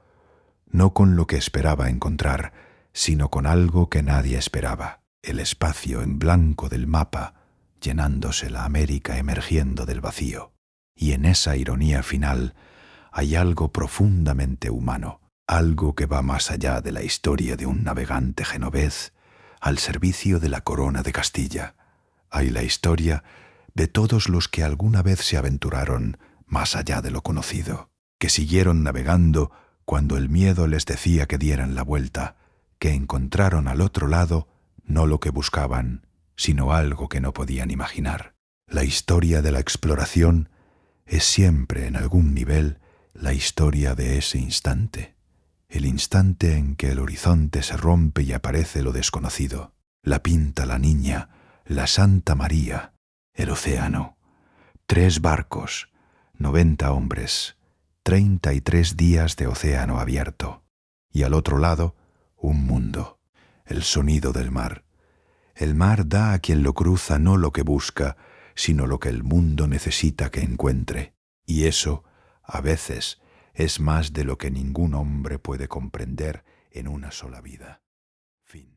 Speaker 1: no con lo que esperaba encontrar, sino con algo que nadie esperaba, el espacio en blanco del mapa, llenándose la América emergiendo del vacío. Y en esa ironía final hay algo profundamente humano, algo que va más allá de la historia de un navegante genovés al servicio de la corona de Castilla. Hay la historia de todos los que alguna vez se aventuraron más allá de lo conocido, que siguieron navegando cuando el miedo les decía que dieran la vuelta, que encontraron al otro lado no lo que buscaban, sino algo que no podían imaginar. La historia de la exploración es siempre, en algún nivel, la historia de ese instante, el instante en que el horizonte se rompe y aparece lo desconocido. La Pinta, la Niña, la Santa María, el océano, 3 barcos, 90 hombres, 33 días de océano abierto, y al otro lado, un mundo, el sonido del mar. El mar da a quien lo cruza no lo que busca, sino lo que el mundo necesita que encuentre, y eso, a veces, es más de lo que ningún hombre puede comprender en una sola vida. Fin.